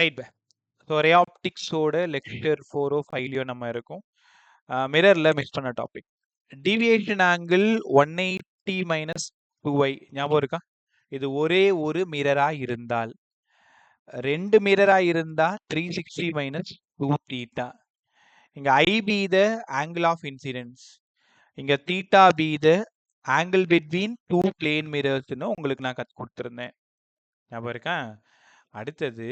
Right. So ரே ஆப்டிக்ஸோட lecture 4ஓ 5லையோ நம்ம இருக்கோம். மிரரில் miss பண்ண topic deviation angle 180 minus 2y ஞாபகம் இருக்கா? இது ஒரே ஒரு மிரரா இருந்தால், ரெண்டு மிரரா இருந்தா 360 மைனஸ் 2 தீட்டா. இங்க I be the angle of incidence, இங்க theta be the angle between two plane mirrors ன்னு உங்களுக்கு நான் கத்து கொடுத்திருந்தேன். ஞாபகம் இருக்கா? அடுத்தது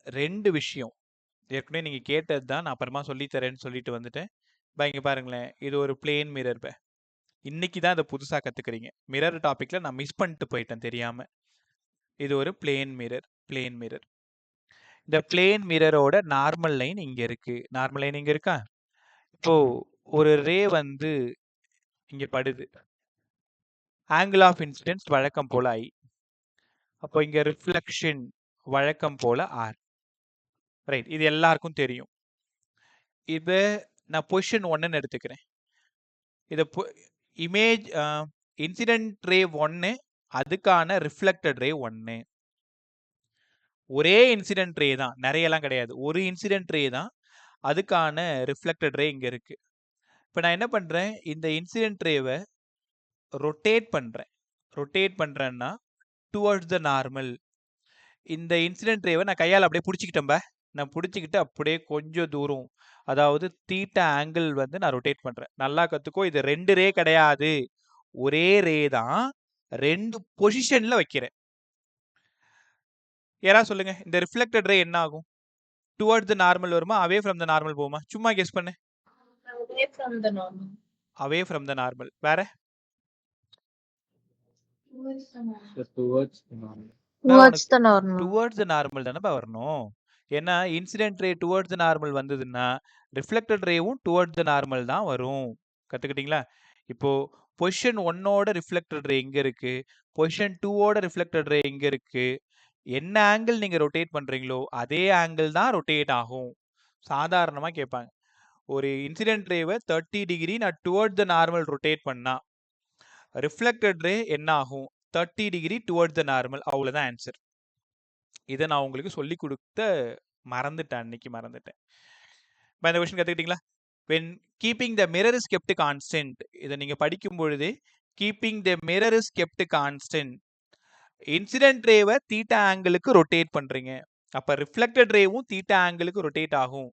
ரெண்டு விஷயம் ஏற்கனவே நீங்க கேட்டது தான், நான் அப்புறமா சொல்லித்தரேன்னு சொல்லிட்டு வந்துட்டேன். இங்க பாருங்களேன், இது ஒரு பிளேன் மிரர். இன்னைக்கு தான் இதை புதுசா கத்துக்கிறீங்க. மிரர் டாபிக்ல நான் மிஸ் பண்ணிட்டு போயிட்டேன் தெரியாம. இது ஒரு பிளேன் மிரர். Plane mirror. இந்த பிளேன் மிரரோட நார்மல் லைன் இங்க இருக்கு. நார்மல் லைன் இங்க இருக்கா? இப்போ ஒரு ரே வந்து இங்க படுது. ஆங்கிள் ஆஃப் இன்சிடென்ஸ் வழக்கம் போல I. அப்போ இங்க ரிஃப்ளெக்ஷன் வழக்கம் போல R. ரைட், இது எல்லாருக்கும் தெரியும். இப்போ நான் பொசிஷன் 1ன்னு எடுத்துக்கிறேன். இதை இமேஜ் இன்சிடென்ட் ரே 1, அதுக்கான ரிஃப்ளெக்டட் ரே 1. ஒரே இன்சிடென்ட் ரே தான், நிறையலாம் கிடையாது. ஒரு இன்சிடென்ட் ரே தான், அதுக்கான ரிஃப்ளெக்டட் ரே இங்க இருக்கு. இப்போ நான் என்ன பண்றேன், இந்த இன்சிடென்ட் ரேவை ரொட்டேட் பண்றேன். ரொட்டேட் பண்றேன்னா டுவர்ட்ஸ் த நார்மல். இந்த இன்சிடென்ட் ரேவை நான் கையால் அப்படியே பிடிச்சிக்கிட்டேன்பா. நான் பிடிச்சிக்கிட்டு அப்படியே கொஞ்சம் தூரம், அதாவது தீட்டா ஆங்கிள் வந்து நான் ரொட்டேட் பண்றேன். நல்லா கத்துக்கோ, இது ரெண்டு ரே கிடையாது, ஒரே ரே தான், ரெண்டு பொசிஷன்ல வைக்கிறேன். யாரா சொல்லுங்க, இந்த ரிஃப்ளெக்டட் ரே என்ன ஆகும்? டுவர்ட்ஸ் த நார்மல் வருமா, அவே ஃப்ரம் த நார்மல் போகுமா? சும்மா கெஸ் பண்ணு. Away from the normal. Away from the normal. வேற? Towards the normal. Towards the normal. Towards the normal. Towards the normal தானே வரணும். ஏன்னா incident ray towards the normal வந்ததுன்னா reflected ரேவும் டுவர்ட்ஸ் த நார்மல் தான் வரும். கத்துக்கிட்டீங்களா? இப்போ பொசிஷன் 1ஓட ரிஃப்ளெக்டட் ரே எங்க இருக்கு, பொசிஷன் 2ஓட ரிஃப்ளெக்டட் ரே எங்க இருக்கு, என்ன ஆங்கிள் நீங்க ரொட்டேட் பண்றீங்களோ அதே ஆங்கிள் தான் ரொட்டேட் ஆகும். சாதாரணமா கேட்பாங்க, ஒரு இன்சிடென்ட் ரேவை 30 டிகிரி நான் டுவர்ட்ஸ் த நார்மல் ரொட்டேட் பண்ணா ரிஃப்ளெக்டட் ரே என்ன ஆகும்? 30 டிகிரி டுவர்ட்ஸ் த நார்மல். அவ்வளவுதான் ஆன்சர். இதை நான் உங்களுக்கு சொல்லி கொடுத்த மறந்துட்டேன், அன்னைக்கு மறந்துட்டேன். இந்த question கத்துக்கிட்டீங்களா? when keeping the mirror is kept constant, இதை நீங்க படிக்கும் பொழுதே keeping the mirror is kept constant, incident ரேவை தீட்டா ஆங்கிளுக்கு ரொட்டேட் பண்றீங்க, அப்ப ரிஃப்ளெக்டட் ரேவும் தீட்டா ஆங்கிளுக்கு ரொட்டேட் ஆகும்.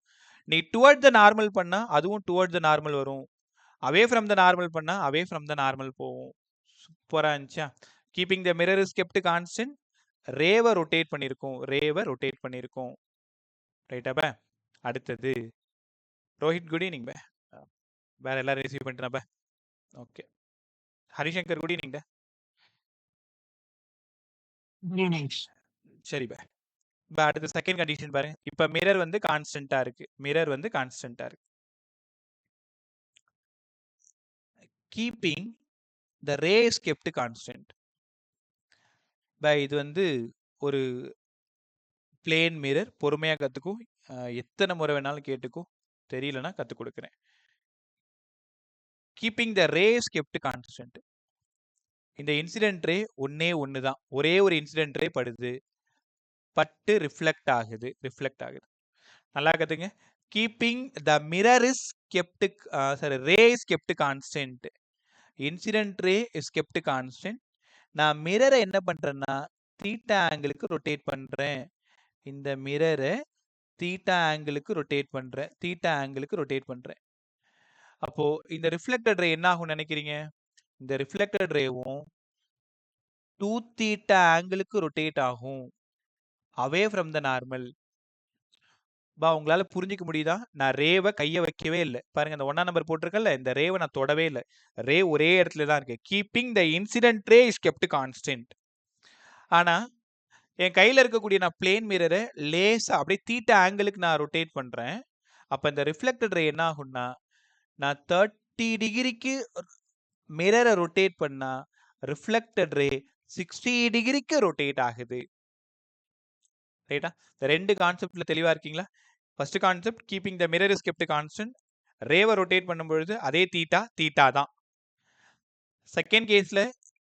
நீ டுவர்ட்ஸ் த நார்மல் பண்ணா அதுவும் டுவர்ட்ஸ் த நார்மல் வரும், அவே ஃப்ரம் த நார்மல் பண்ணா அவே ஃப்ரம் த நார்மல் போகும். சூப்பரா இருந்துச்சா? Keeping the mirror is kept constant, ரேவை ரொட்டேட் பண்ணியிருக்கோம், ரேவை ரொட்டேட் பண்ணியிருக்கோம். ரைட்டாப்பா? அடுத்தது ரோஹித், குட் ஈவினிங். வேற எல்லாரும் ரிசீவ் பண்ணிட்டேன்ப்பா. ஓகே. Harishankar, good evening. சரிப்பா. இப்போ அடுத்த செகண்ட் கண்டிஷன் பாருங்க. இப்போ மிரர் வந்து கான்ஸ்டன்டா இருக்கு, மிரர் வந்து கான்ஸ்டன்டா இருக்கு. Keeping the ray is kept constant. இது வந்து ஒரு பிளேன் மிரர். பொறுமையா கத்துக்கோ, எத்தனை முறை வேணாலும் கேட்டுக்கோ, தெரியலனா கத்து கொடுக்குறேன். Keeping the ray is kept constant. இந்த இன்சிடென்ட் ரே ஒன்னே ஒன்று தான், ஒரே ஒரு இன்சிடென்ட் ரே படுது, பட்டு ரிஃப்ளெக்ட் ஆகுது, ரிஃப்ளெக்ட் ஆகுது. நல்லா கத்துங்க. Keeping the mirror is kept, sorry, ray is kept constant, incident ray is kept constant. நான் மிரரை என்ன பண்றேன்னா தீட்டா ஆங்கிளுக்கு ரொட்டேட் பண்றேன். இந்த மிரரை தீட்டா ஆங்கிளுக்கு ரொட்டேட் பண்றேன், தீட்டா ஆங்கிளுக்கு ரொட்டேட் பண்றேன். அப்போ இந்த ரிஃப்ளெக்டட் ரே என்ன ஆகும் நினைக்கிறீங்க? இந்த ரிஃப்ளெக்டட் ரேவும் 2 தீட்டா ஆங்கிளுக்கு ரொட்டேட் ஆகும், அவே ஃப்ரம் த நார்மல். உங்களால புரிஞ்சிக்க முடியுதா? நான் ரேவை கையை வைக்கவே இல்லை. பாருங்க, இந்த 1ஆம் நம்பர் போட்டிருக்கல, இந்த ரேவை நான் தொடவே இல்லை. ரே ஒரே இடத்துல தான் இருக்கு. Keeping the incident ray is kept constant. ஆனா என் கையில இருக்கக்கூடிய நான் பிளேன் மிரரை லேசா அப்படியே தீட்டா ஆங்கிளுக்கு நான் ரொட்டேட் பண்றேன். அப்ப இந்த ரிஃப்ளெக்டட் ரே என்ன ஆகும்னா, நான் 30 டிகிரிக்கு மிரரை ரொட்டேட் பண்ணா ரிஃப்ளெக்டட் ரே 60 டிகிரிக்கு ரொட்டேட் ஆகுது. ரைட்டா? இந்த ரெண்டு கான்செப்ட்ல தெளிவா இருக்கீங்களா? First concept, keeping the mirror is kept constant, ரேவை ரொட்டேட் பண்ணும்பொழுது அதே தீட்டா, தீட்டா தான். செகண்ட் கேஸ்ல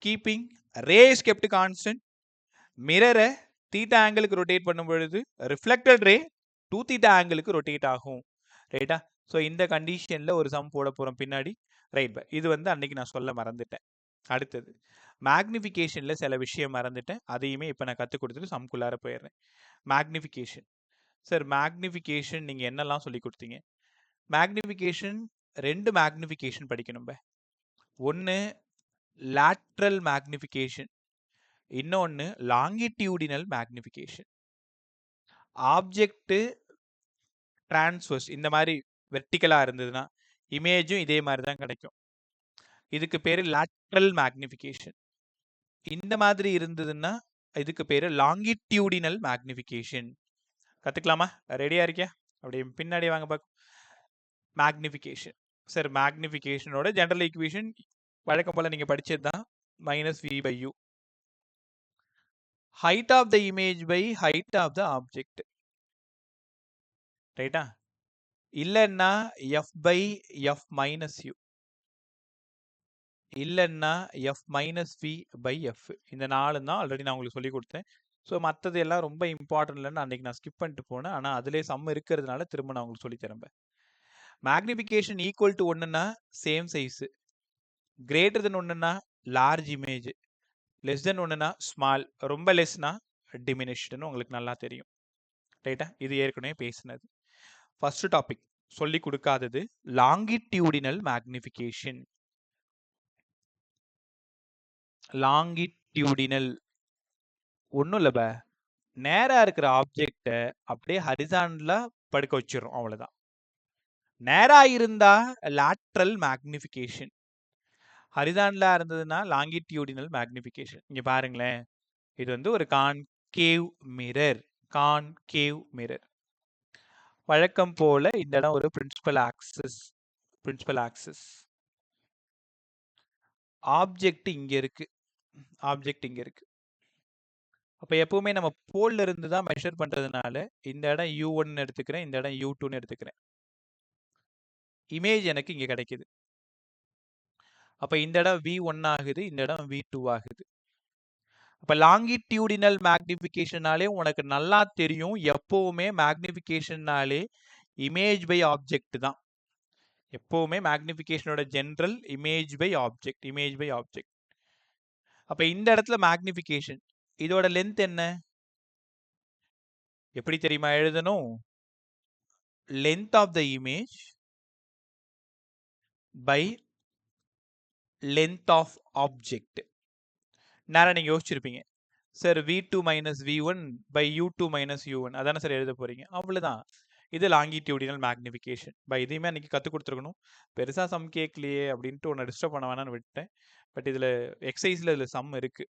keeping ray is kept constant, மிரரை தீட்டா ஆங்கிளுக்கு ரொட்டேட் பண்ணும் பொழுது ரிஃப்ளெக்டட் ரே 2 தீட்டா ஆங்கிளுக்கு ரொட்டேட் ஆகும். ரைட்டா? ஸோ இந்த கண்டிஷன்ல ஒரு சம் போட போறோம் பின்னாடி. ரைட். இது வந்து அன்னைக்கு நான் சொல்ல மறந்துட்டேன். அடுத்தது மேக்னிஃபிகேஷன்ல சில விஷயம் மறந்துட்டேன். அதையுமே இப்போ நான் கற்றுக் கொடுத்துட்டு சம்குள்ளார போயிடுறேன். மேக்னிஃபிகேஷன். சார் மேக்னிஃபிகேஷன் நீங்க என்னெல்லாம் சொல்லி கொடுத்தீங்க? மேக்னிஃபிகேஷன் 2 மேக்னிஃபிகேஷன் படிக்கணும். ஒன்று லேட்ரல் மேக்னிஃபிகேஷன், இன்னொன்று லாங்கிடியூடினல் மேக்னிஃபிகேஷன். ஆப்ஜெக்ட் டிரான்ஸ்வர்ஸ் இந்த மாதிரி வெர்டிக்கலா இருந்ததுன்னா இமேஜும் இதே மாதிரி தான் கிடைக்கும். இதுக்கு பேரு லேட்ரல் மேக்னிஃபிகேஷன். இந்த மாதிரி இருந்ததுன்னா இதுக்கு பேரு லாங்கிடியூடினல் மேக்னிஃபிகேஷன். கத்துக்கலாமா? ரெடியா இருக்கியா? அப்படியே பின்னாடி வாங்க பார்க்க. மேக்னிஃபிகேஷன். சார் மேக்னிஃபிகேஷனோட ஜெனரல் ஈக்குவேஷன் வழக்கம் போல நீங்க படிச்சது தான். -v/u. height of the image by height of the object. ரைட்டா? இல்லன்னா f/f minus u, இல்லன்னா f minus v/f. இந்த 4 தான் ஆல்ரெடி நான் உங்களுக்கு சொல்லி கொடுத்தேன். ஸோ மற்றது எல்லாம் ரொம்ப இம்பார்ட்டன்ட் இல்லைன்னு அன்னைக்கு நான் ஸ்கிப் பண்ணிட்டு போனேன். ஆனால் அதிலே சம் இருக்கிறதுனால திரும்ப நான் உங்களுக்கு சொல்லி தரேன். மேக்னிஃபிகேஷன் ஈக்குவல் டு 1ன்னா சேம் சைஸ், கிரேட்டர் தென் 1ன்னா லார்ஜ் இமேஜ், லெஸ் தென் 1ன்னா ஸ்மால், ரொம்ப லெஸ்னா டிமினிஷ்டுன்னு உங்களுக்கு நல்லா தெரியும். ரைட்டா? இது ஏற்கனவே பேசினது. ஃபர்ஸ்ட் டாபிக் சொல்லி கொடுக்காதது லாங்கிடியூடினல் மேக்னிஃபிகேஷன். லாங்கிடியூடினல் ஒன்றும் இல்லை நேராக இருக்கிற ஆப்ஜெக்டை அப்படியே ஹரிசாண்டலா படுக்க வச்சிடும், அவ்வளோதான். நேராக இருந்தா லேட்ரல் மேக்னிஃபிகேஷன், ஹரிசாண்டலா இருந்ததுன்னா லாங்கிடியூடினல் மேக்னிஃபிகேஷன். இங்க பாருங்களேன், இது வந்து ஒரு கான்கேவ் மிரர். கான்கேவ் மிரர் வழக்கம் போல இந்த இடம் ஒரு principal axis. Principal axis. Object இங்க இருக்கு, ஆப்ஜெக்ட் இங்க இருக்கு. அப்ப எப்பவுமே நம்ம போல்ல இருந்து தான் மெஷர் பண்றதுனால இந்த இடம் u1 எடுத்துக்கிறேன், இந்த இடம் u2 எடுத்துக்கிறேன். இமேஜ் எனக்கு இங்க கிடைக்குது. அப்ப இந்த இடம் v1 ஆகுது, இந்த இடம் v2 ஆகுது. அப்ப லாங்கிடியூடினல் மேக்னிஃபிகேஷனாலே உனக்கு நல்லா தெரியும், எப்பவுமே மேக்னிஃபிகேஷனாலே இமேஜ் பை ஆப்ஜெக்ட் தான். எப்பவுமே மேக்னிஃபிகேஷனோட general image by object, image by object. அப்ப இந்த இடத்துல மேக்னிஃபிகேஷன், இதோட லென்த் என்ன? எப்படி தெரியுமா எழுதணும்? Length of the image by length of object. நேரம் நீங்க யோசிச்சிருப்பீங்க, sir v2 minus v1 by u2 minus u1 அதானே சார் எழுத போறீங்க. அவ்வளவுதான். இது லாங்கிடியூடினல் மேக்னிஃபிகேஷன். இதையுமே அன்னைக்கு கற்றுக் கொடுத்துருக்கணும். பெருசா சம் கேட்கலையே அப்படின்ட்டு உன்னை டிஸ்டர்ப் பண்ண வேணான்னு விட்டேன். பட் இதுல எக்ஸசைஸ்ல இதுல சம் இருக்கு.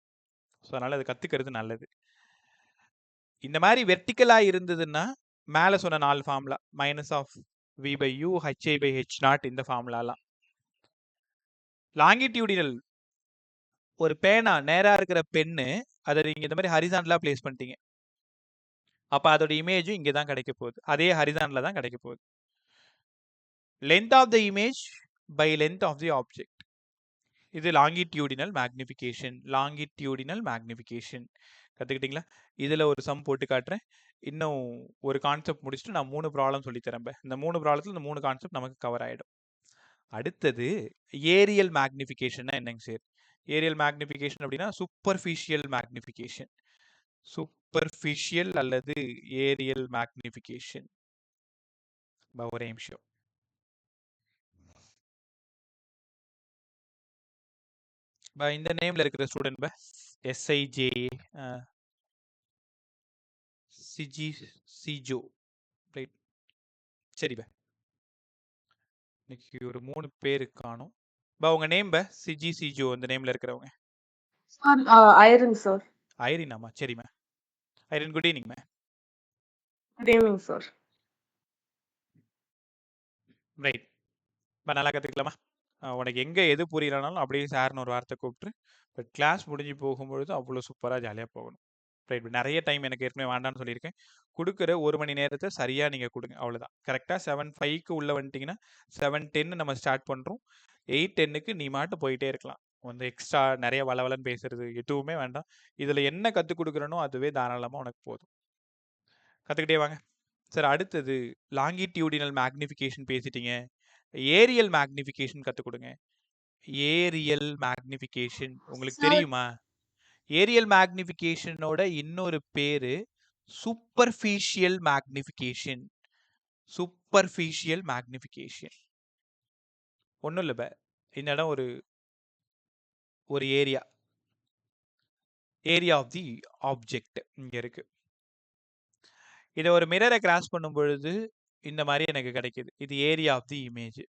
ஸோ அதனால அதை கத்துக்கிறது நல்லது. இந்த மாதிரி வெர்டிக்கலா இருந்ததுன்னா மேல சொன்ன 4 formula, minus of v/u, hi/h0, இந்த ஃபார்முலாலாம். லாங்கிடியூடினல் ஒரு பேனா, நேரா இருக்கிற பென்னு, அதை நீங்க இந்த மாதிரி ஹரிசாண்டலா பிளேஸ் பண்ணிட்டீங்க. அப்ப அதோட இமேஜும் இங்க தான் கிடைக்க போகுது, அதே ஹரிசாண்டலா தான் கிடைக்க போகுது. Length of the image by length of the object. இது லாங்கிடியூடினல் மேக்னிஃபிகேஷன். லாங்கிடியூடினல் மேக்னிஃபிகேஷன் கத்துக்கிட்டீங்களா? இதுல ஒரு சம் போட்டு காட்டுறேன். இன்னும் ஒரு கான்செப்ட் முடிச்சுட்டு நான் 3 ப்ராப்ளம் சொல்லி தரேன். இந்த 3 ப்ராப்ளத்துல இந்த 3 கான்செப்ட் நமக்கு கவர் ஆயிடும். அடுத்தது ஏரியல் மேக்னிஃபிகேஷன் என்னங்க சார்? ஏரியல் மேக்னிஃபிகேஷன் அப்படின்னா சூப்பர்ஃபிஷியல் மேக்னிஃபிகேஷன். சூப்பர்ஃபிஷியல் அல்லது ஏரியல் மேக்னிஃபிகேஷன். ஒரே நிமிஷம். இந்த நேம்ல இருக்கிற ஸ்டூடெண்ட் SIJ சிஜோ, ரைட்? சரி இன்னைக்கு ஒரு 3 பேர் காணும். உங்க நேம் சிஜோ, இந்த நேம்ல இருக்கிறவங்க. Irene sir. ஐரினாமா? சரிம்மா. Irene, good evening ma'am. Good evening sir. Right. நல்லா கத்துக்கலாமா? உனக்கு எங்க எது புரியலனாலும் அப்படியே சார்னு ஒரு வார்த்தை கூப்பிட்டு, பட் கிளாஸ் முடிஞ்சு போகும்பொழுது அவ்வளோ சூப்பராக ஜாலியாக போகணும். ரைட். நிறைய டைம் எனக்கு ஏற்கனவே வேண்டான்னு சொல்லியிருக்கேன். கொடுக்குற 1 மணி நேரத்தை சரியாக நீங்கள் கொடுங்க, அவ்வளோதான். கரெக்டாக 7:05க்கு உள்ளே வந்துட்டிங்கன்னா 7:10 நம்ம ஸ்டார்ட் பண்ணுறோம். 8:10க்கு நீ மாட்டு போயிட்டே இருக்கலாம். வந்து எக்ஸ்ட்ரா நிறைய வளவலன்னு பேசுறது எதுவுமே வேண்டாம். இதுல என்ன கற்றுக் கொடுக்குறனோ அதுவே தாராளமாக உனக்கு போதும். கற்றுக்கிட்டே வாங்க. சார் அடுத்தது லாங்கிடியூடினல் மேக்னிஃபிகேஷன் பேசிட்டீங்க. ஏரியல் மேக்னிஃபிகேஷன் கற்றுக் கொடுங்க. ஏரியல் மேக்னிஃபிகேஷன் உங்களுக்கு சார் தெரியுமா? ஏரியல் மேக்னிஃபிகேஷனோட இன்னொரு பேரு சூப்பர்ஃபிஷியல் மேக்னிஃபிகேஷன். சூப்பர்ஃபிஷியல் மேக்னிஃபிகேஷன் ஒன்றும் இல்லை. இந்த இடம் ஒரு ஏரியா ஆஃப் தி ஆப்ஜெக்ட் இங்க இருக்கு. இதை ஒரு மிரரை கிராஸ் பண்ணும் பொழுது இந்த மாதிரி எனக்கு கிடைக்குது. இது ஏரியா ஆஃப் தி இமேஜ்.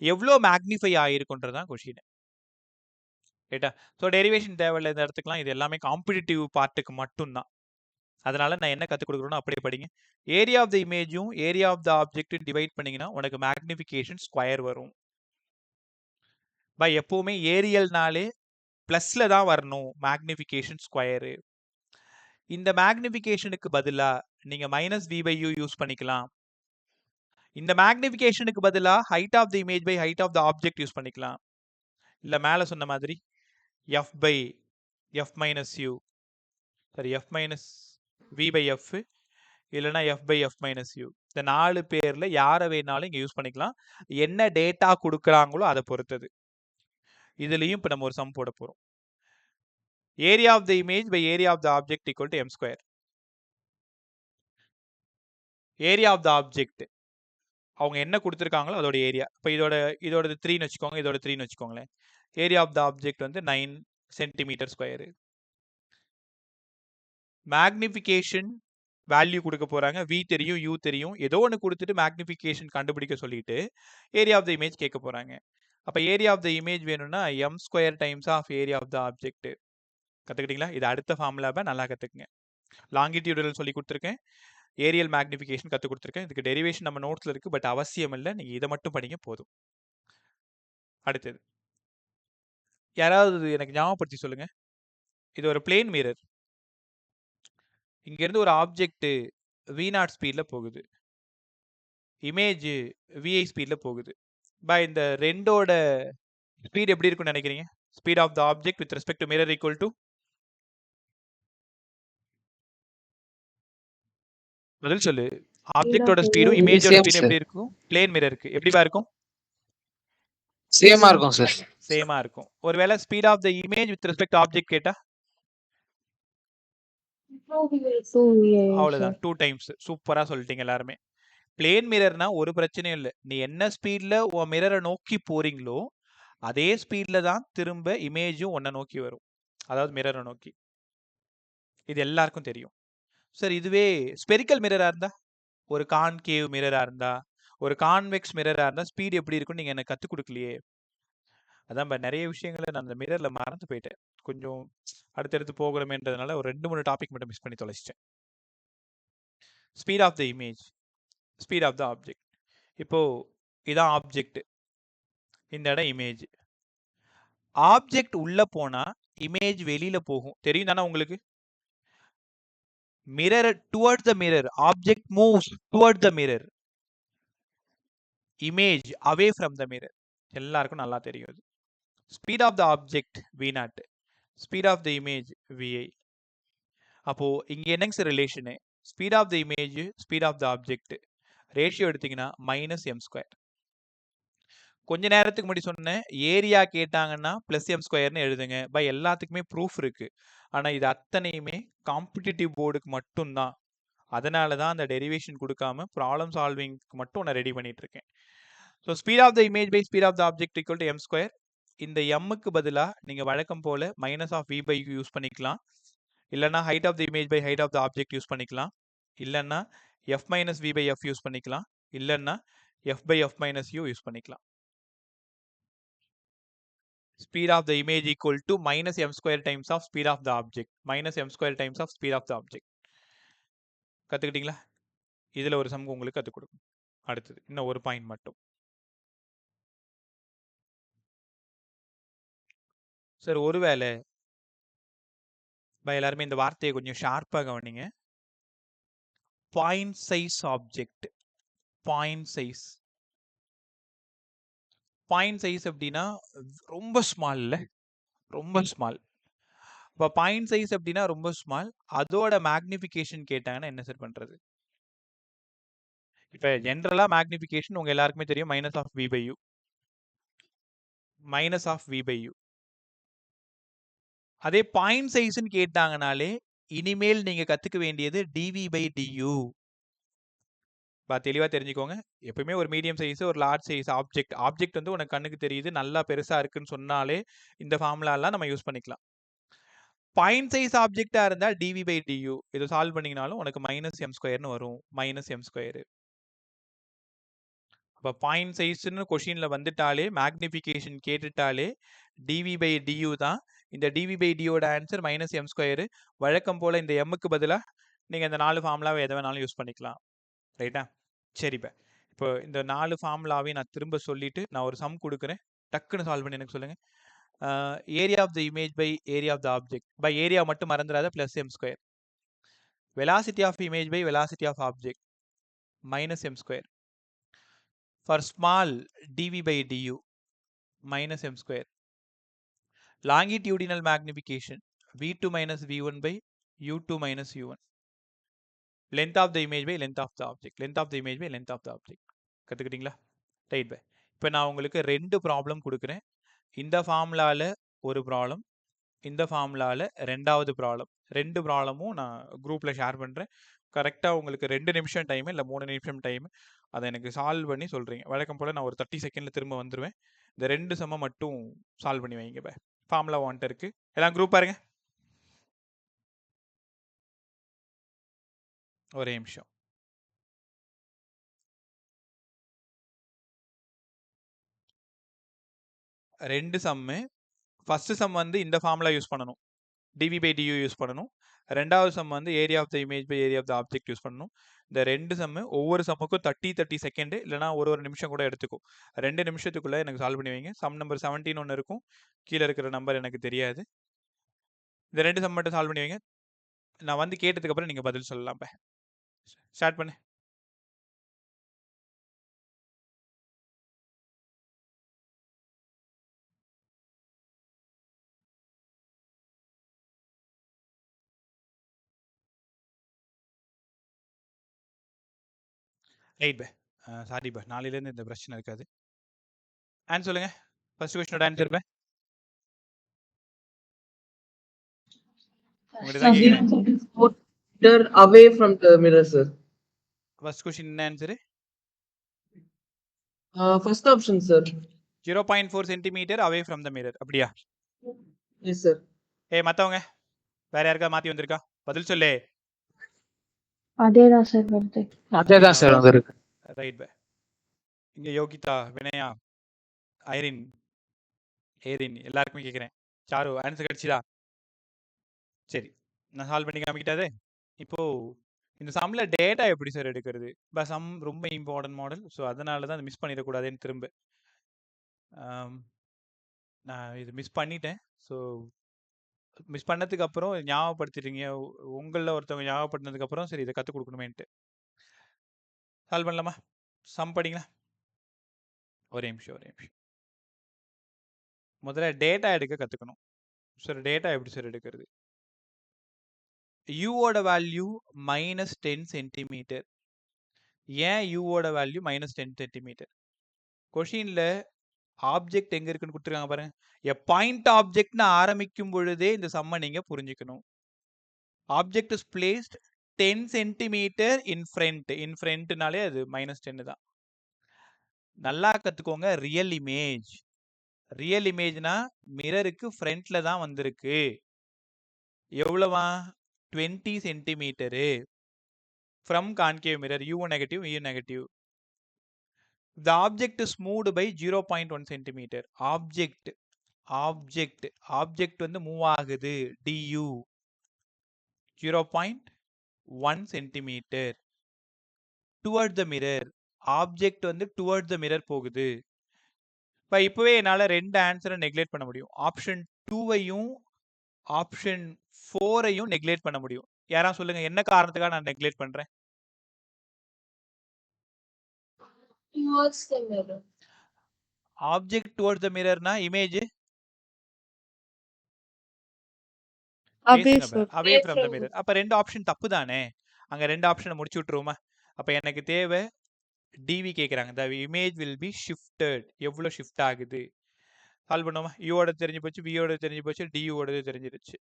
எவ்வளோ மேக்னிஃபை ஆயிருக்குன்றதான் கொஷின். ரைட்டா? ஸோ டெரிவேஷன் தேவையில்லை இந்த இடத்துக்குலாம். இது எல்லாமே காம்படிட்டிவ் பார்ட்டுக்கு மட்டும்தான். அதனால நான் என்ன கற்றுக் கொடுக்குறேனோ அப்படியே படிங்க. ஏரியா ஆஃப் த இமேஜும் ஏரியா ஆஃப் த ஆப்ஜெக்டும் டிவைட் பண்ணீங்கன்னா உனக்கு மேக்னிஃபிகேஷன் ஸ்கொயர் வரும். எப்பவுமே ஏரியல்னாலே பிளஸ்ல தான் வரணும் மேக்னிஃபிகேஷன் ஸ்கொயரு. இந்த மேக்னிஃபிகேஷனுக்கு பதிலா நீங்க -v/u யூஸ் பண்ணிக்கலாம். இந்த மேக்னிஃபிகேஷனுக்கு பதிலா height of the image by height of the object use பண்ணிக்கலாம். இல்ல மேல சொன்ன மாதிரி f/f-u சரி f-v/f இல்லைன்னா f/f-u. இந்த 4 பேர்ல யாரை வேணாலும் இங்க யூஸ் பண்ணிக்கலாம். என்ன டேட்டா கொடுக்குறாங்களோ அதை பொறுத்தது. இதுலயும் இப்ப நம்ம ஒரு சம் போட போறோம். Area of the image by area of the object equal to m². Area of the object அவங்க என்ன கொடுத்துருக்காங்களோ அதோட ஏரியா. இப்போ இதோட 3ன்னு வச்சுக்கோங்க, இதோட 3ன்னு வச்சுக்கோங்களேன். ஏரியா ஆஃப் த ஆப்ஜெக்ட் வந்து 9 சென்டிமீட்டர் ஸ்கொயரு. மேக்னிஃபிகேஷன் வேல்யூ கொடுக்க போறாங்க. v தெரியும், u தெரியும். ஏதோ ஒன்று கொடுத்துட்டு மேக்னிஃபிகேஷன் கண்டுபிடிக்க சொல்லிட்டு ஏரியா ஆஃப் த இமேஜ் கேட்க போறாங்க. அப்போ ஏரியா ஆஃப் த இமேஜ் வேணும்னா m² times of area of the object. கற்றுக்கிட்டீங்களா? இது அடுத்த ஃபார்முலாவை நல்லா கற்றுக்குங்க. லாங்கிடியூடல் சொல்லி கொடுத்துருக்கேன். ஏரியல் மேக்னிஃபிகேஷன் கற்றுக் கொடுத்துருக்கேன். இதுக்கு டெரிவேஷன் நம்ம நோட்ஸில் இருக்குது. பட் அவசியம் இல்லை. நீங்கள் இதை மட்டும் படிங்க போதும். அடுத்தது யாராவது எனக்கு ஞாபகப்படுத்தி சொல்லுங்க. இது ஒரு பிளேன் மிரர். இங்கேருந்து ஒரு ஆப்ஜெக்ட் v0 ஸ்பீடில் போகுது. இமேஜ் vi ஸ்பீடில் போகுது. இந்த ரெண்டோட ஸ்பீட் எப்படி இருக்குன்னு நினைக்கிறீங்க? Speed of the object with respect to mirror equal to பதில் சொல்லு. ஆப்ஜெக்டோட ஸ்பீடும் இமேஜோட ஸ்பீடும் எப்படி இருக்கும்? பிளேன் மிரருக்கு எப்படிப்பா இருக்கும்? சேமா இருக்கும் சார். சேமா இருக்கும். ஒருவேளை speed of the image with respect to object கேட்டா அவ்வளவுதான், 2 டைம்ஸ். சூப்பரா சொல்லிட்டீங்க எல்லாருமே. பிளேன் மிரர்னா ஒரு பிரச்சனையும் இல்லை. நீ என்ன ஸ்பீட்ல உன் மிரரை நோக்கி போறீங்களோ அதே ஸ்பீட்ல தான் திரும்ப இமேஜும் ஒன்ன நோக்கி வரும். அதாவது மிரரை நோக்கி. இது எல்லாருக்கும் தெரியும். சார் இதுவே ஸ்பெரிக்கல் மிரரா இருந்தா, ஒரு கான்கேவ் மிரரா இருந்தா, ஒரு கான்வெக்ஸ் மிரரா இருந்தா ஸ்பீட் எப்படி இருக்குன்னு நீங்க எனக்கு கற்றுக் கொடுக்கலையே. அதான் நிறைய விஷயங்களை நான் அந்த மிரர்ல மறந்து போயிட்டேன். கொஞ்சம் அடுத்தடுத்து போகணுமேன்றதுனால ஒரு 2-3 டாபிக் மட்டும் மிஸ் பண்ணி தொலைச்சிட்டேன். Speed of the image, speed of the object. இப்போ இதான் ஆப்ஜெக்ட், இந்த இடம் இமேஜ். ஆப்ஜெக்ட் உள்ள போனா இமேஜ் வெளியில போகும். தெரியும் தானே உங்களுக்கு? Mirror towards the mirror, object moves towards the mirror, image away from the mirror. எல்லாருக்கும் நல்லா தெரியும். Speed of the object v0, speed of the image vi. அப்போ இங்க என்னங்க sir relation? Speed of the image speed of the object ratio எடுத்தீங்கன்னா -m². கொஞ்ச நேரத்துக்கு முன்னாடி சொன்னேன் ஏரியா கேட்டாங்கன்னா +m² எழுதுங்க. எல்லாத்துக்குமே ப்ரூஃப் இருக்கு. ஆனா இது அத்தனையுமே காம்படிட்டிவ் போர்டுக்கு மட்டும்தான். அதனால தான் அந்த டெரிவேஷன் கொடுக்காம ப்ராப்ளம் சால்விங்க்கு மட்டும் நான் ரெடி பண்ணிட்டு இருக்கேன். So speed of the image by speed of the object equal to m². இந்த mக்கு பதிலாக நீங்க வழக்கம் போல -v/u யூஸ் பண்ணிக்கலாம். இல்லைன்னா height of the image by height of the object use பண்ணிக்கலாம். இல்லைன்னா f-v/f யூஸ் பண்ணிக்கலாம். இல்லைன்னா f/f-u யூஸ் பண்ணிக்கலாம். Speed of the image equal to -m² times of speed of the object. -m² times of speed of the object. கத்துக்கிட்டீங்களா? இதுல ஒரு some உங்களுக்கு கற்றுக் கொடுக்கும். அடுத்தது இன்னும் ஒரு பாயிண்ட் மட்டும். சார் ஒருவேளை எல்லாருமே இந்த வார்த்தையை கொஞ்சம் ஷார்ப்பா கவனிங்க. Point size object, point size. Point size அப்படின்னா ரொம்ப ஸ்மால் இல்லை, ரொம்ப ஸ்மால். இப்போ பாயிண்ட் சைஸ் அப்படின்னா ரொம்ப ஸ்மால், அதோட மேக்னிஃபிகேஷன் கேட்டாங்கன்னா என்ன சார் பண்ணுறது? இப்போ ஜென்ரலாக மேக்னிஃபிகேஷன் உங்கள் எல்லாருக்குமே தெரியும், minus of v by u, minus of v by u. அதே பாயிண்ட் சைஸ்ன்னு கேட்டாங்கனாலே இனிமேல் நீங்கள் கற்றுக்க வேண்டியது டிவி பை டியூ. தெளிவாக தெரிஞ்சுக்கோங்க. எப்பவுமே ஒரு மீடியம் சைஸ், ஒரு லார்ஜ் சைஸ் ஆப்ஜெக்ட் வந்து உனக்கு கண்ணுக்கு தெரியுது, நல்லா பெருசாக இருக்குன்னு சொன்னாலே இந்த ஃபார்முலாலாம் நம்ம யூஸ் பண்ணிக்கலாம். பாயிண்ட் சைஸ் ஆப்ஜெக்டா இருந்தால் டிவி பை டியூ இதை சால்வ் பண்ணிங்கனாலும் உனக்கு மைனஸ் எம் ஸ்கொயர்னு வரும், மைனஸ் எம் ஸ்கொயர். அப்போ பாயிண்ட் சைஸ்ன்னு கொஷினில் வந்துட்டாலே, மேக்னிஃபிகேஷன் கேட்டுட்டாலே டிவி பை டியூ தான். இந்த டிவி பை டியோட ஆன்சர் மைனஸ் எம் ஸ்கொயரு. வழக்கம் போல் இந்த எம்முக்கு பதிலாக நீங்கள் இந்த 4 ஃபார்முலாவை எதை வேணாலும் யூஸ் பண்ணிக்கலாம். ரைட்டா? சரிப்பா. இப்போ இந்த 4 ஃபார்முலாவையும் நான் திரும்ப சொல்லிட்டு நான் ஒரு சம் கொடுக்குறேன், டக்குன்னு சால்வ் பண்ணி எனக்கு சொல்லுங்கள். Area of the image by area of the object. By area மட்டும் மறந்துடாத, plus m square. Velocity of image by velocity of object minus m square. For small dv by du minus m square. longitudinal magnification v2 minus v1 by u2 minus u1. length of the image by length of the object, length of the image by length of the object. கற்றுக்கிட்டீங்களா? Right பை. இப்போ நான் உங்களுக்கு 2 problem கொடுக்குறேன். இந்த ஃபார்முலாவில் ஒரு problem, இந்த ஃபார்முலாவில் 2வது ப்ராப்ளம். 2 ப்ராப்ளமும் நான் குரூப்பில் ஷேர் பண்ணுறேன். கரெக்டாக உங்களுக்கு 2 நிமிஷம் டைமு இல்லை 3 நிமிஷம் டைமு, அதை எனக்கு சால்வ் பண்ணி சொல்கிறீங்க. வழக்கம் போல் நான் ஒரு 30 செகண்டில் திரும்ப வந்துடுவேன். இந்த 2 சம்மை மட்டும் சால்வ் பண்ணி வைங்க பை. ஃபார்முலா வான்ட்டு இருக்குது. எல்லாம் குரூப் பாருங்க. ஒரே நிமிஷம். ரெண்டு சம்மு. ஃபர்ஸ்ட் சம் வந்து இந்த ஃபார்முலா யூஸ் பண்ணணும், டிவி பை டியூ யூஸ் பண்ணணும். ரெண்டாவது சம் வந்து area of the image by area of the object use பண்ணணும். இந்த 2 சம்மு ஒவ்வொரு சம்முக்கும் 30 செகண்ட் இல்லைனா ஒரு நிமிஷம் கூட எடுத்துக்கும். 2 நிமிஷத்துக்குள்ளே எனக்கு சால்வ் பண்ணி வைங்க. சம் நம்பர் 17 ஒன்று இருக்கும், கீழே இருக்கிற நம்பர் எனக்கு தெரியாது. இந்த 2 சம் மட்டும் சால்வ் பண்ணி வைங்க. நான் வந்து கேட்டதுக்கப்புறம் நீங்கள் பதில் சொல்லலாம். ஸ்டார்ட் பண்ணு. Right by. சாரி பை, நாளையிலேருந்து இந்த பிரச்சனை இருக்காது. ஆன்சர் சொல்லுங்க. ஃபர்ஸ்ட் கொஸ்டினோட ஆன்சர் பை. உங்கள்கிட்ட தான் கேட்குறேன். away from the mirror, sir. First question என்ன answer? First option, sir. 0.4 centimetre away from the mirror. அப்படியா? Yes, sir. மற்றவங்க வேற யாருக்கா மாற்றி வந்திருக்கா? பதில் சொல்லு. அதேதான் சார் வருது. அதேதான் சார் வந்திருக்கு. ரைட் பை. இங்கே யோகிதா, வினயா, ஐரின், ஏரின் எல்லாருக்குமே கேட்குறேன். சாரு ஆன்சர் கிடைச்சிதா? சரி, நான் சால்வ் பண்ணி காமிக்கிட்டாதே. இப்போ இந்த சம்மில் டேட்டா எப்படி சார் எடுக்கிறது? சம் ரொம்ப இம்பார்ட்டன்ட் மாடல், ஸோ அதனால தான் மிஸ் பண்ணிடக்கூடாதுன்னு திரும்ப நான் இது மிஸ் பண்ணிட்டேன். ஸோ மிஸ் பண்ணதுக்கு அப்புறம் ஞாபகப்படுத்திட்டீங்க, உங்களில் ஒருத்தவங்க ஞாபகப்படுத்தினதுக்கப்புறம் சரி இதை கற்றுக் கொடுக்கணுமேன்ட்டு. சால்வ் பண்ணலாமா? சம் படிங்களா? ஒரே நிமிஷம். முதல்ல டேட்டா எடுக்க கற்றுக்கணும். சார் டேட்டா எப்படி சார் எடுக்கிறது? யூவோட வேல்யூ -10 சென்டிமீட்டர். ஏன் யூவோட வேல்யூ -10 சென்டிமீட்டர்? கொஷினில் ஆப்ஜெக்ட் எங்கே இருக்குன்னு கொடுத்துருக்காங்க பாருங்க. எ பாயிண்ட் ஆப்ஜெக்ட்னு ஆரம்பிக்கும் பொழுதே இந்த சம்மை நீங்கள் புரிஞ்சுக்கணும். Object is placed 10 centimetre in ஃப்ரண்ட்னாலே அது -10 தான். நல்லா கற்றுக்கோங்க. ரியல் இமேஜ்னா மிரருக்கு ஃப்ரண்ட்ல தான் வந்திருக்கு. எவ்வளவா? 20 centimetre from concave mirror. U negative, V negative. The object is moved by 0.1 centimeter. Object வந்து மூவ் ஆகுது. du 0.1 centimetre toward the mirror. Object வந்து டுவர்ட் த மிரர் போகுது. இப்போவே என்னால் 2 ஆன்சரை நெக்லெக்ட் பண்ண முடியும். ஆப்ஷன் 2வையும் ஆப்ஷன் 4ஐயும் நெக்லெக்ட் பண்ண முடியும். யாரா சொல்லுங்க, என்ன காரணத்துக்காக நான் நெக்லெக்ட் பண்றேன்? ஆப்ஜெக்ட் டுவர்ட்ஸ் த மிரர்னா இமேஜ் Away, பேசுங்க sir. Away from the mirror. அப்ப ரெண்டு ஆப்ஷன் தப்பு தானே? அங்க ரெண்டு ஆப்ஷனை முடிச்சு விட்டுருவோமா? அப்ப எனக்கு தேவை டிவி கேக்குறாங்க. The image will be shifted. எவ்வளவு ஷிஃப்ட் ஆகுது சால்வ் பண்ணுவோமா? யூவோட தெரிஞ்சு போச்சு, வியோட தெரிஞ்சு போச்சு, டியூவோட தெரிஞ்சிருச்சு.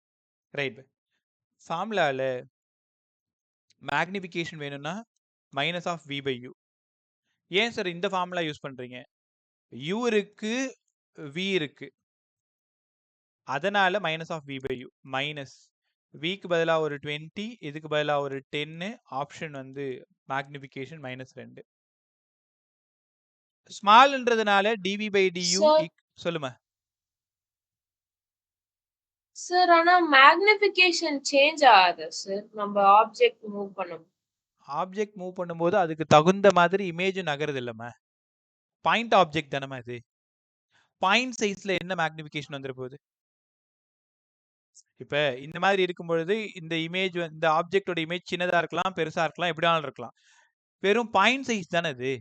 ரைட். ஃபார்முலால மேக்னிஃபிகேஷன் வேணும்னா minus of v by u. ஏன் சார் இந்த ஃபார்முலா யூஸ் பண்றீங்க? யூ இருக்கு, வி இருக்கு, அதனால minus of v by u. Minus விக்கு பதிலா ஒரு 20, இதுக்கு பதிலா ஒரு 10. ஆப்ஷன் வந்து மேக்னிஃபிகேஷன் -2. ஸ்மால்ன்றதுனால டிவி பை டியூ சொல்லுமா? சார் ஆனா மேக்னிஃபிகேஷன் சேஞ்ச் ஆகாது சார் நம்ம ஆப்ஜெக்ட் மூவ் பண்ணும். ஆப்ஜெக்ட் மூவ் பண்ணும்போது அதுக்கு தகுந்த மாதிரி இமேஜ் நகருது இல்லம்மா. பாயிண்ட் ஆப்ஜெக்ட் தானமா இது. பாயிண்ட் சைஸ்ல என்ன மேக்னிஃபிகேஷன் வந்துற போகுது? இப்ப இந்த மாதிரி இருக்கும் பொழுது இந்த இமேஜ் இந்த ஆப்ஜெக்டோட இமேஜ் சின்னதா இருக்கலாம், பெருசா இருக்கலாம், எப்படி வேணாலும் இருக்கலாம். வெறும் பாயிண்ட் சைஸ் தானே இது.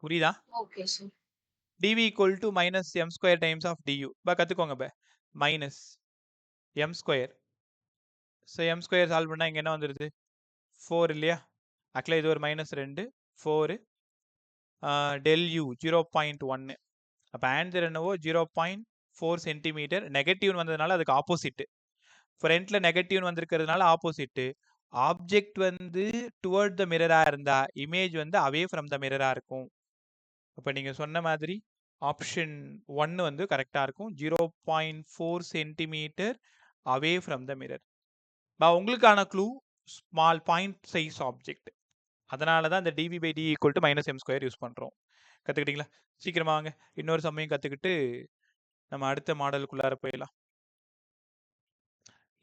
புரியுதா? Okay sir. dv equal to minus m square times of du. கத்துக்கோங்க minus m square. so m square solve பண்ணா இங்க என்ன வந்துருது? 4 இல்லையா? ஆக்சுவலா இது ஒரு -2, 4 del u 0.1. அப்ப ஆன்சர் என்னவோ 0.4 சென்டிமீட்டர். நெகட்டிவ் வந்ததுனால அதுக்கு ஆப்போசிட். ஃப்ரண்ட்ல நெகட்டிவ் வந்திருக்கிறதுனால ஆப்போசிட். ஆப்ஜெக்ட் வந்து டுவர்ட் த மிரரா இருந்தா இமேஜ் வந்து அவே ஃப்ரம் த மிரரா இருக்கும். அப்ப நீங்க சொன்ன மாதிரி ஆப்ஷன் 1 வந்து கரெக்டா இருக்கும். 0.4 centimetre away from the mirror. உங்களுக்கான clue small point size object. அதனால தான் இந்த dv by d equal to minus m square use பண்றோம். கத்துக்கிட்டீங்களா? சீக்கிரமா வாங்க. இன்னொரு சமயம் கத்துக்கிட்டு நம்ம அடுத்த மாடலுக்குள்ளார போயிடலாம்.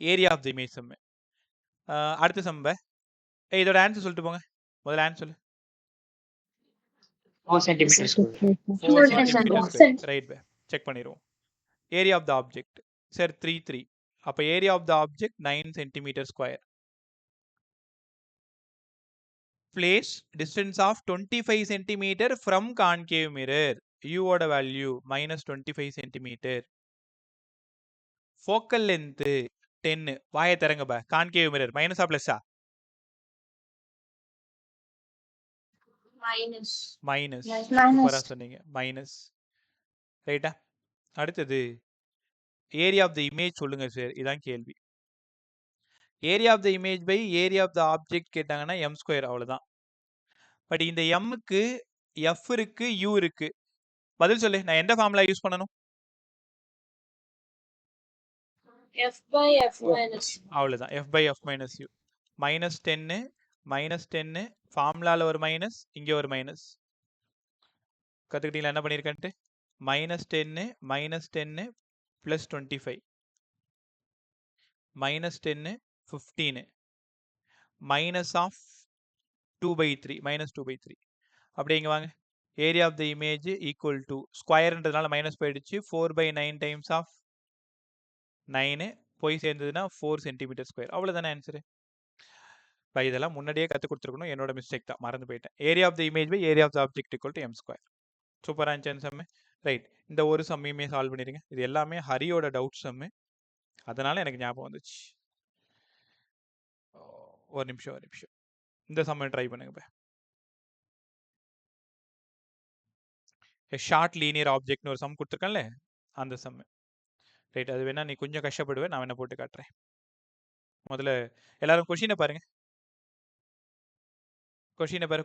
Area of the image sum. அடுத்த சம் இதோட ஆன்சர் சொல்லிட்டு போங்க. முதல்ல ஆன்சர் சொல்லு. 4 centimeters square. 4 centimeters square. Right check பண்ணிடுவோம். Area of the object sir 3 அப்ப area of the object 9 centimetre square. Place distance of 25 centimetre from concave mirror. யூவோட value -25 centimetre. Focal length 10. வாயை திறங்க கான்கேவ் மிரர் மைனஸா பிளஸ்ஸா? Minus. சூப்பரா சொன்னீங்க. Minus. ரைட்டா? அடுத்தது ஏரியா ஆஃப் த இமேஜ் சொல்லுங்க சார். இதான் கேள்வி. Area of the image by area of the object கேட்டாங்கன்னா m ஸ்கொயர் அவ்வளவுதான். பட் இந்த mக்கு f இருக்கு, u இருக்கு. பதில் சொல்லு. நான் எந்த ஃபார்முலா யூஸ் பண்ணணும்? f by f minus. அவ்வளவுதான். f by f minus u. -10 -10 ஃபார்முலால ஒரு மைனஸ், இங்க ஒரு மைனஸ். கத்துக்கிட்டீங்களா என்ன பண்ணிருக்கேன்ட்டு? -10 -10 plus 25 -10 15 minus of 2/3 -2/3. அப்படியே இங்க வாங்க. Area of the image equal to ஸ்கொயர்ன்றதுனால மைனஸ் போயிடுச்சு. 4/9 டைம்ஸ் ஆஃப் 9 போய் சேர்ந்ததுன்னா 4 சென்டிமீட்டர் ஸ்கொயர். அவ்வளவுதானே ஆன்சர். இதெல்லாம் முன்னாடியே கத்து கொடுத்துருக்கணும். என்னோட மிஸ்டேக் தான், மறந்து போயிட்டேன். Area of the image by area of the object equal to m square. சூப்பரா இருந்துச்சு சம்மு. ரைட். இந்த ஒரு சம்மையுமே சால்வ் பண்ணிருங்க. இது எல்லாமே ஹரியோட டவுட் சம்மு. அதனால எனக்கு ஞாபகம் வந்துச்சு. ஒரு நிமிஷம். இந்த சம்ம ட்ரை பண்ணுங்க. ஷார்ட் லீனியர் ஆப்ஜெக்ட்னு ஒரு சம் கொடுத்துருக்கேன்ல, அந்த சம். ரைட். அது வேணா நீ கொஞ்சம் கஷ்டப்படுவேன், நான் வேணா போட்டு காட்டுறேன். முதல்ல எல்லாரும் கொஷினை பாருங்க. கொஷினை பாரு.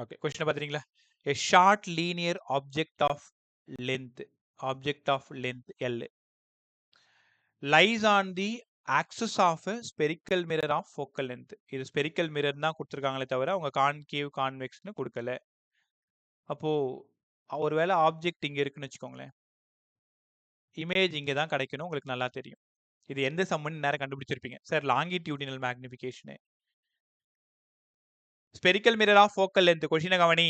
ஓகே, கொஸ்டின் பாத்தீங்களா? a short linear object of length L lies on the axis of a spherical mirror of focal length. இது spherical mirror தான் கொடுத்திருக்காங்களே தவிர அவங்க கான்கேவ் கான்வெக்ஸ்னு கொடுக்கல. அப்போ ஒருவேளை ஆப்ஜெக்ட் இங்க இருக்குன்னு வச்சுக்கோங்களேன், இமேஜ் இங்க தான் கிடைக்கணும். உங்களுக்கு நல்லா தெரியும். இது எந்த சம்முன்னு நேரம் கண்டுபிடிச்சிருப்பீங்க sir. Longitudinal magnification. Spherical mirror of focal length. Question கவனி.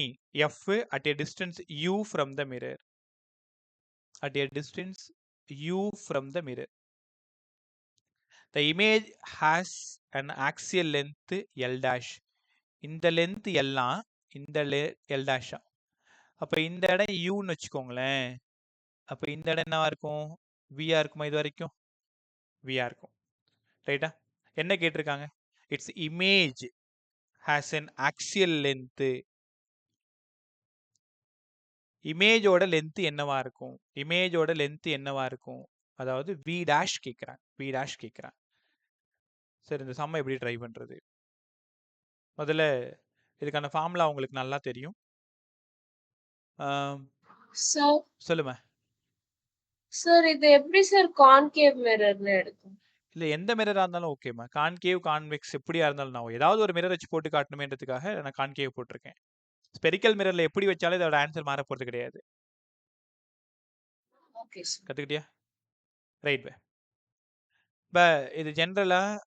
F at a distance u from the mirror. At a distance u from the mirror. The image has an axial length L dash. இந்த length எல்லாம் இந்த L டேஷா. அப்போ இந்த இடம் யூன்னு வச்சுக்கோங்களேன். அப்போ இந்த இடம் என்னவா இருக்கும்? வியா இருக்குமா? இது வரைக்கும் வியா இருக்கும். ரைட்டா? என்ன கேட்டிருக்காங்க? Its image has an axial length. இமேஜோட லென்த் என்னவா இருக்கும்? இமேஜோட லென்த் என்னவா இருக்கும்? அதாவது வி டேஷ் கேட்குறாங்க. வி டேஷ் கேட்குறாங்க. சரி, இந்த சம்மை எப்படி ட்ரை பண்ணுறது? முதல்ல இதுக்கான ஃபார்முலா உங்களுக்கு நல்லா தெரியும். சார் சொல்லுமா. சார் இது எப்படி சார் கான்கேவ் மிரர்னு எடுக்கும்? இல்லை, எந்த மிரராக இருந்தாலும் ஓகேம்மா. கான்கேவ் கான்வெக்ஸ் எப்படியா இருந்தாலும் நான் ஏதாவது ஒரு மிரர் வச்சு போட்டு காட்டணுமேன்றதுக்காக நான் கான்கேவ் போட்டிருக்கேன். ஸ்பெரிக்கல் மிரரில் எப்படி வச்சாலும் இதோட ஆன்சர் மாற போகிறது கிடையாது. Okay sir. கற்றுக்கிட்டியா? ரைட் பே. இப்போ இது ஜென்ரலாக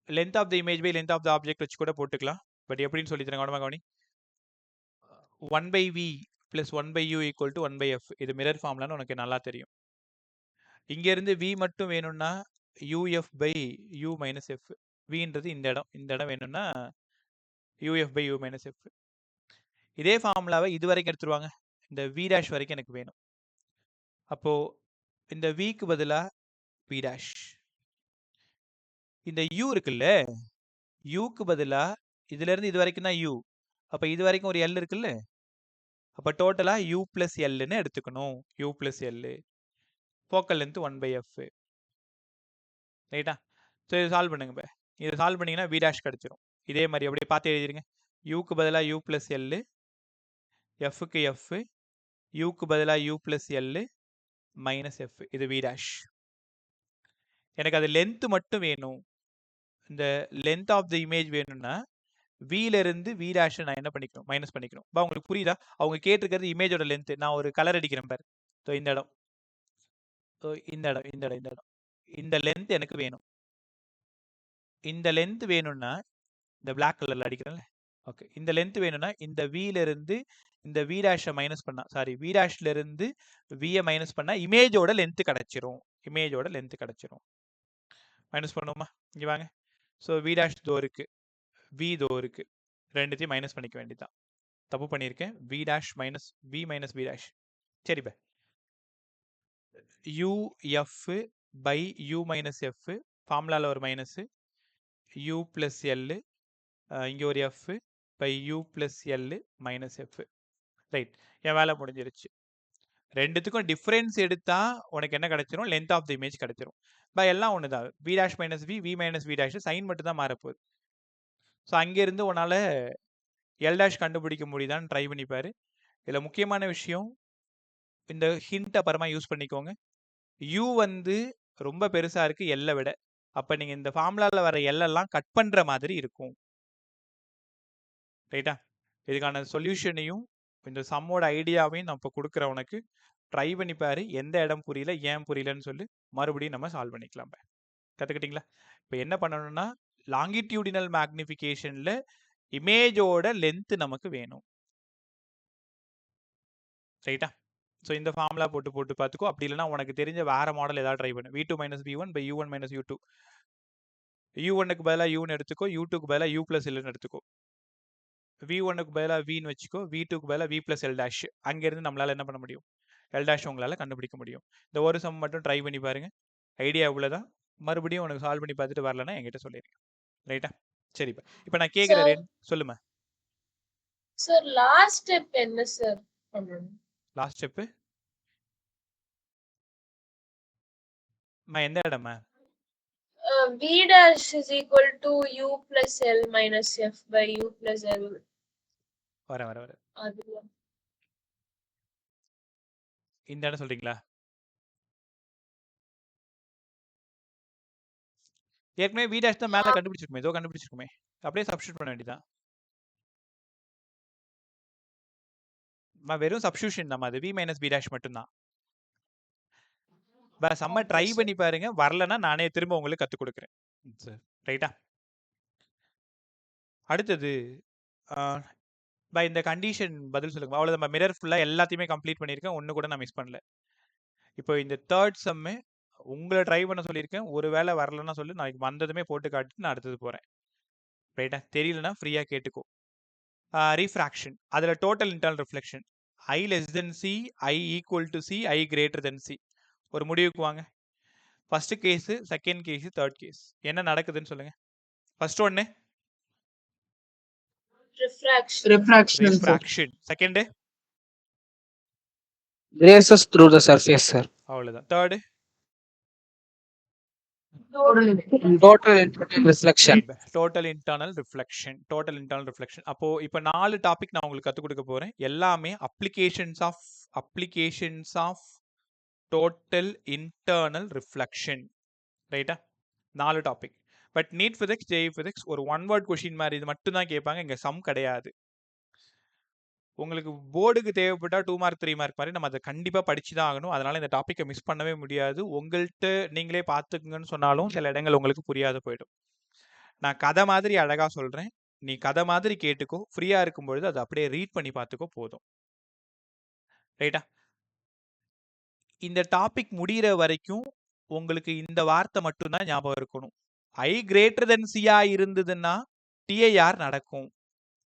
length of the image by length of the object வச்சு கூட போட்டுக்கலாம். பட் எப்படின்னு சொல்லி தரேன், கவனமாக கவனி. 1/v + 1/u = 1/f. இது மிரர் ஃபார்ம்லான்னு உனக்கு நல்லா தெரியும். இங்கேருந்து v மட்டும் வேணும்னா uf/u - f. vன்றது இந்த இடம் வேணும்னா uf/u - f. இதே ஃபார்முலாவை இது வரைக்கும் எடுத்துருவாங்க. இந்த v' வரைக்கும் எனக்கு வேணும். அப்போ இந்த vக்கு பதிலாக v'. இந்த u இருக்குல்ல, uக்கு பதிலாக இதுல இருந்து இது வரைக்கும் தான் u. அப்போ இது வரைக்கும் ஒரு l இருக்குல்ல, அப்போ டோட்டலாக u + lன்னு எடுத்துக்கணும். u + l. Focal length 1/f. ரைட்டா? ஸோ இது சால்வ் பண்ணுங்க. இப்போ இதை சால்வ் பண்ணிங்கன்னா v' கிடச்சிரும். இதே மாதிரி அப்படியே பார்த்து எழுதிருங்க. யூக்கு பதிலாக u + l, எஃப்க்கு f, யூக்கு பதிலாக u + l - f. இது v'. எனக்கு அது லென்த் மட்டும் வேணும். இந்த லென்த் ஆஃப் த இமேஜ் வேணும்னா விலேருந்து v' நான் என்ன பண்ணிக்கணும்? மைனஸ் பண்ணிக்கணும். இப்போ உங்களுக்கு புரியுதா? அவங்க கேட்டிருக்கிறது இமேஜோட லென்த். நான் ஒரு கலர் அடிக்கிறேன் பாரு. ஸோ இந்த இடம், இந்த இடம், இந்த லென்த் எனக்கு வேணும். இந்த லென்த் வேணும்னா இந்த பிளாக் கலர்ல அடிக்கிறேன்ல, ஓகே, இந்த லென்த் வேணும்னா இந்த விலேருந்து இந்த v' மைனஸ் பண்ணா, சாரி, v' இருந்து v மைனஸ் பண்ணா இமேஜோட லென்த் கிடைச்சிரும். இமேஜோட லென்த் கிடைச்சிரும். மைனஸ் பண்ணுவோமா? இங்கே வாங்க. ஸோ v' தோ இருக்கு, v தோ இருக்கு. ரெண்டுத்தையும் மைனஸ் பண்ணிக்க வேண்டியதான். தப்பு பண்ணியிருக்கேன். v' minus v minus v'. சரி பே. uf/u - f. ஃபார்முலாவில் ஒரு மைனஸ், u + l, இங்கே ஒரு f /u + l - f. Right, என் வேலை முடிஞ்சிருச்சு. ரெண்டுத்துக்கும் டிஃப்ரென்ஸ் எடுத்தா உனக்கு என்ன கிடைச்சிரும்? லென்த் ஆஃப் த இமேஜ் கிடைச்சிரும். பை எல்லாம் ஒன்று தான். v' - v, v - v', sign மட்டும் தான் மாறப்போகுது. ஸோ அங்கேருந்து உன்னால் l' கண்டுபிடிக்க முடியுதான்னு ட்ரை பண்ணிப்பாரு. இதில் முக்கியமான விஷயம், இந்த ஹிண்ட் அப்புறமா யூஸ் பண்ணிக்கோங்க. u வந்து ரொம்ப பெருசாக இருக்குது எல்லை விட. அப்போ நீங்கள் இந்த ஃபார்முலாவில் வர எல்லாம் கட் பண்ணுற மாதிரி இருக்கும். ரைட்டா? இதுக்கான சொல்யூஷனையும் இந்த சம்மோட ஐடியாவையும் நான் இப்போ கொடுக்குறேன் உனக்கு. ட்ரை பண்ணிப்பாரு. எந்த இடம் புரியல, ஏன் புரியலன்னு சொல்லி மறுபடியும் நம்ம சால்வ் பண்ணிக்கலாம். கற்றுக்கிட்டிங்களா? இப்போ என்ன பண்ணணும்னா, லாங்கிடியூடினல் மேக்னிஃபிகேஷனில் இமேஜோட லென்த் நமக்கு வேணும். ரைட்டா? ஸோ இந்த ஃபார்முலா போட்டு பார்த்துக்கோ. அப்படி இல்லைனா உனக்கு தெரிஞ்ச வேறு மாடல் ஏதாவது ட்ரை பண்ணு. v2 - v1 / u1 - u2. u1க்கு பதிலாக யூன்னு எடுத்துக்கோ, u2க்கு பதிலாக u + lன்னு எடுத்துக்கோ. v1க்கு பதிலாக vன்னு வச்சுக்கோ, v2க்கு பதிலாக v + l'. அங்கேருந்து நம்மளால் என்ன பண்ண முடியும்? l' உங்களால் கண்டுபிடிக்க முடியும். இந்த ஒரு சம் மட்டும் ட்ரை பண்ணி பாருங்க. ஐடியா இவ்வளோதான். மறுபடியும் உனக்கு சால்வ் பண்ணி பார்த்துட்டு வரலன்னா என்கிட்ட சொல்லிடுங்க. ரைட்டா? சரி, இப்போ நான் கேட்குறேன். சொல்லுமா. சார் லாஸ்ட் ஸ்டெப் என்ன சார் பண்ணணும்? லாஸ்ட் ஸ்டெப்பு எந்த இடமா? v' = u + l - f /u + l. வர அதுல இந்த இடம் சொல்றீங்களா? ஏற்கனவே v' தான் மேலே கண்டுபிடிச்சிருக்குமே, ஏதோ கண்டுபிடிச்சிருக்குமே. அப்படியே சப்ஸ்டியூட் பண்ண வேண்டியதான். வெறும் சப்ஸ்டியூஷன் தான். அது v - v' மட்டும்தான். செம்ம ட்ரை பண்ணி பாருங்க. வரலன்னா நானே திரும்ப உங்களுக்கு கற்றுக் கொடுக்குறேன். ரைட்டா? அடுத்தது இந்த கண்டிஷன் பதில் சொல்லுங்க. அவ்வளோ நம்ம மிரர் ஃபுல்லாக எல்லாத்தையுமே கம்ப்ளீட் பண்ணியிருக்கேன். ஒன்று கூட நான் மிஸ் பண்ணல. இப்போ இந்த தேர்ட் சம்மு உங்களை ட்ரை பண்ண சொல்லியிருக்கேன். ஒருவேளை வரலன்னா சொல்லி நாளைக்கு வந்ததுமே போட்டு காட்டிட்டு நான் அடுத்தது போகிறேன். ரைட்டா? தெரியலனா ஃப்ரீயாக கேட்டுக்கோ. ரீஃப்ராக்ஷன் அதில் total internal reflection I less than C, I equal to C, I greater than C. ஒரு முடிவுக்கு வாங்க. First case, second case, third case. என்ன நடக்குதுன்னு சொல்லுங்க. ஃபர்ஸ்ட் ஒன்று Refraction, sir. ரீஃப்ராக்ஷன். செகண்ட் Races through the surface, sir. அவ்வளோதான். Third Total internal reflection. Total internal reflection. Total internal reflection. அப்போ இப்போ 4 டாபிக் நான் உங்களுக்கு கற்றுக் கொடுக்க போறேன். எல்லாமே applications of total internal reflection. ரைட்டா? 4 topic. But NEET physics, JEE physics ஒரு ஒன் வேர்ட் கொஷின் மாதிரி இது மட்டும் தான் கேட்பாங்க. இங்கே சம் கிடையாது. உங்களுக்கு போர்டுக்கு தேவைப்பட்டா 2 மார்க் 3 மார்க் மாதிரி நம்ம அதை கண்டிப்பாக படிச்சு தான் ஆகணும். அதனால இந்த டாப்பிக்கை மிஸ் பண்ணவே முடியாது. உங்கள்கிட்ட நீங்களே பார்த்துக்குங்கன்னு சொன்னாலும் சில இடங்கள் உங்களுக்கு புரியாத போயிடும். நான் கதை மாதிரி அழகா சொல்றேன். நீ கதை மாதிரி கேட்டுக்கோ. ஃப்ரீயா இருக்கும்பொழுது அதை அப்படியே ரீட் பண்ணி பார்த்துக்கோ, போதும். ரைட்டா? இந்த டாபிக் முடிகிற வரைக்கும் உங்களுக்கு இந்த வார்த்தை மட்டும்தான் ஞாபகம் இருக்கணும். I greater than C-ஆ இருந்ததுன்னா TIR நடக்கும்.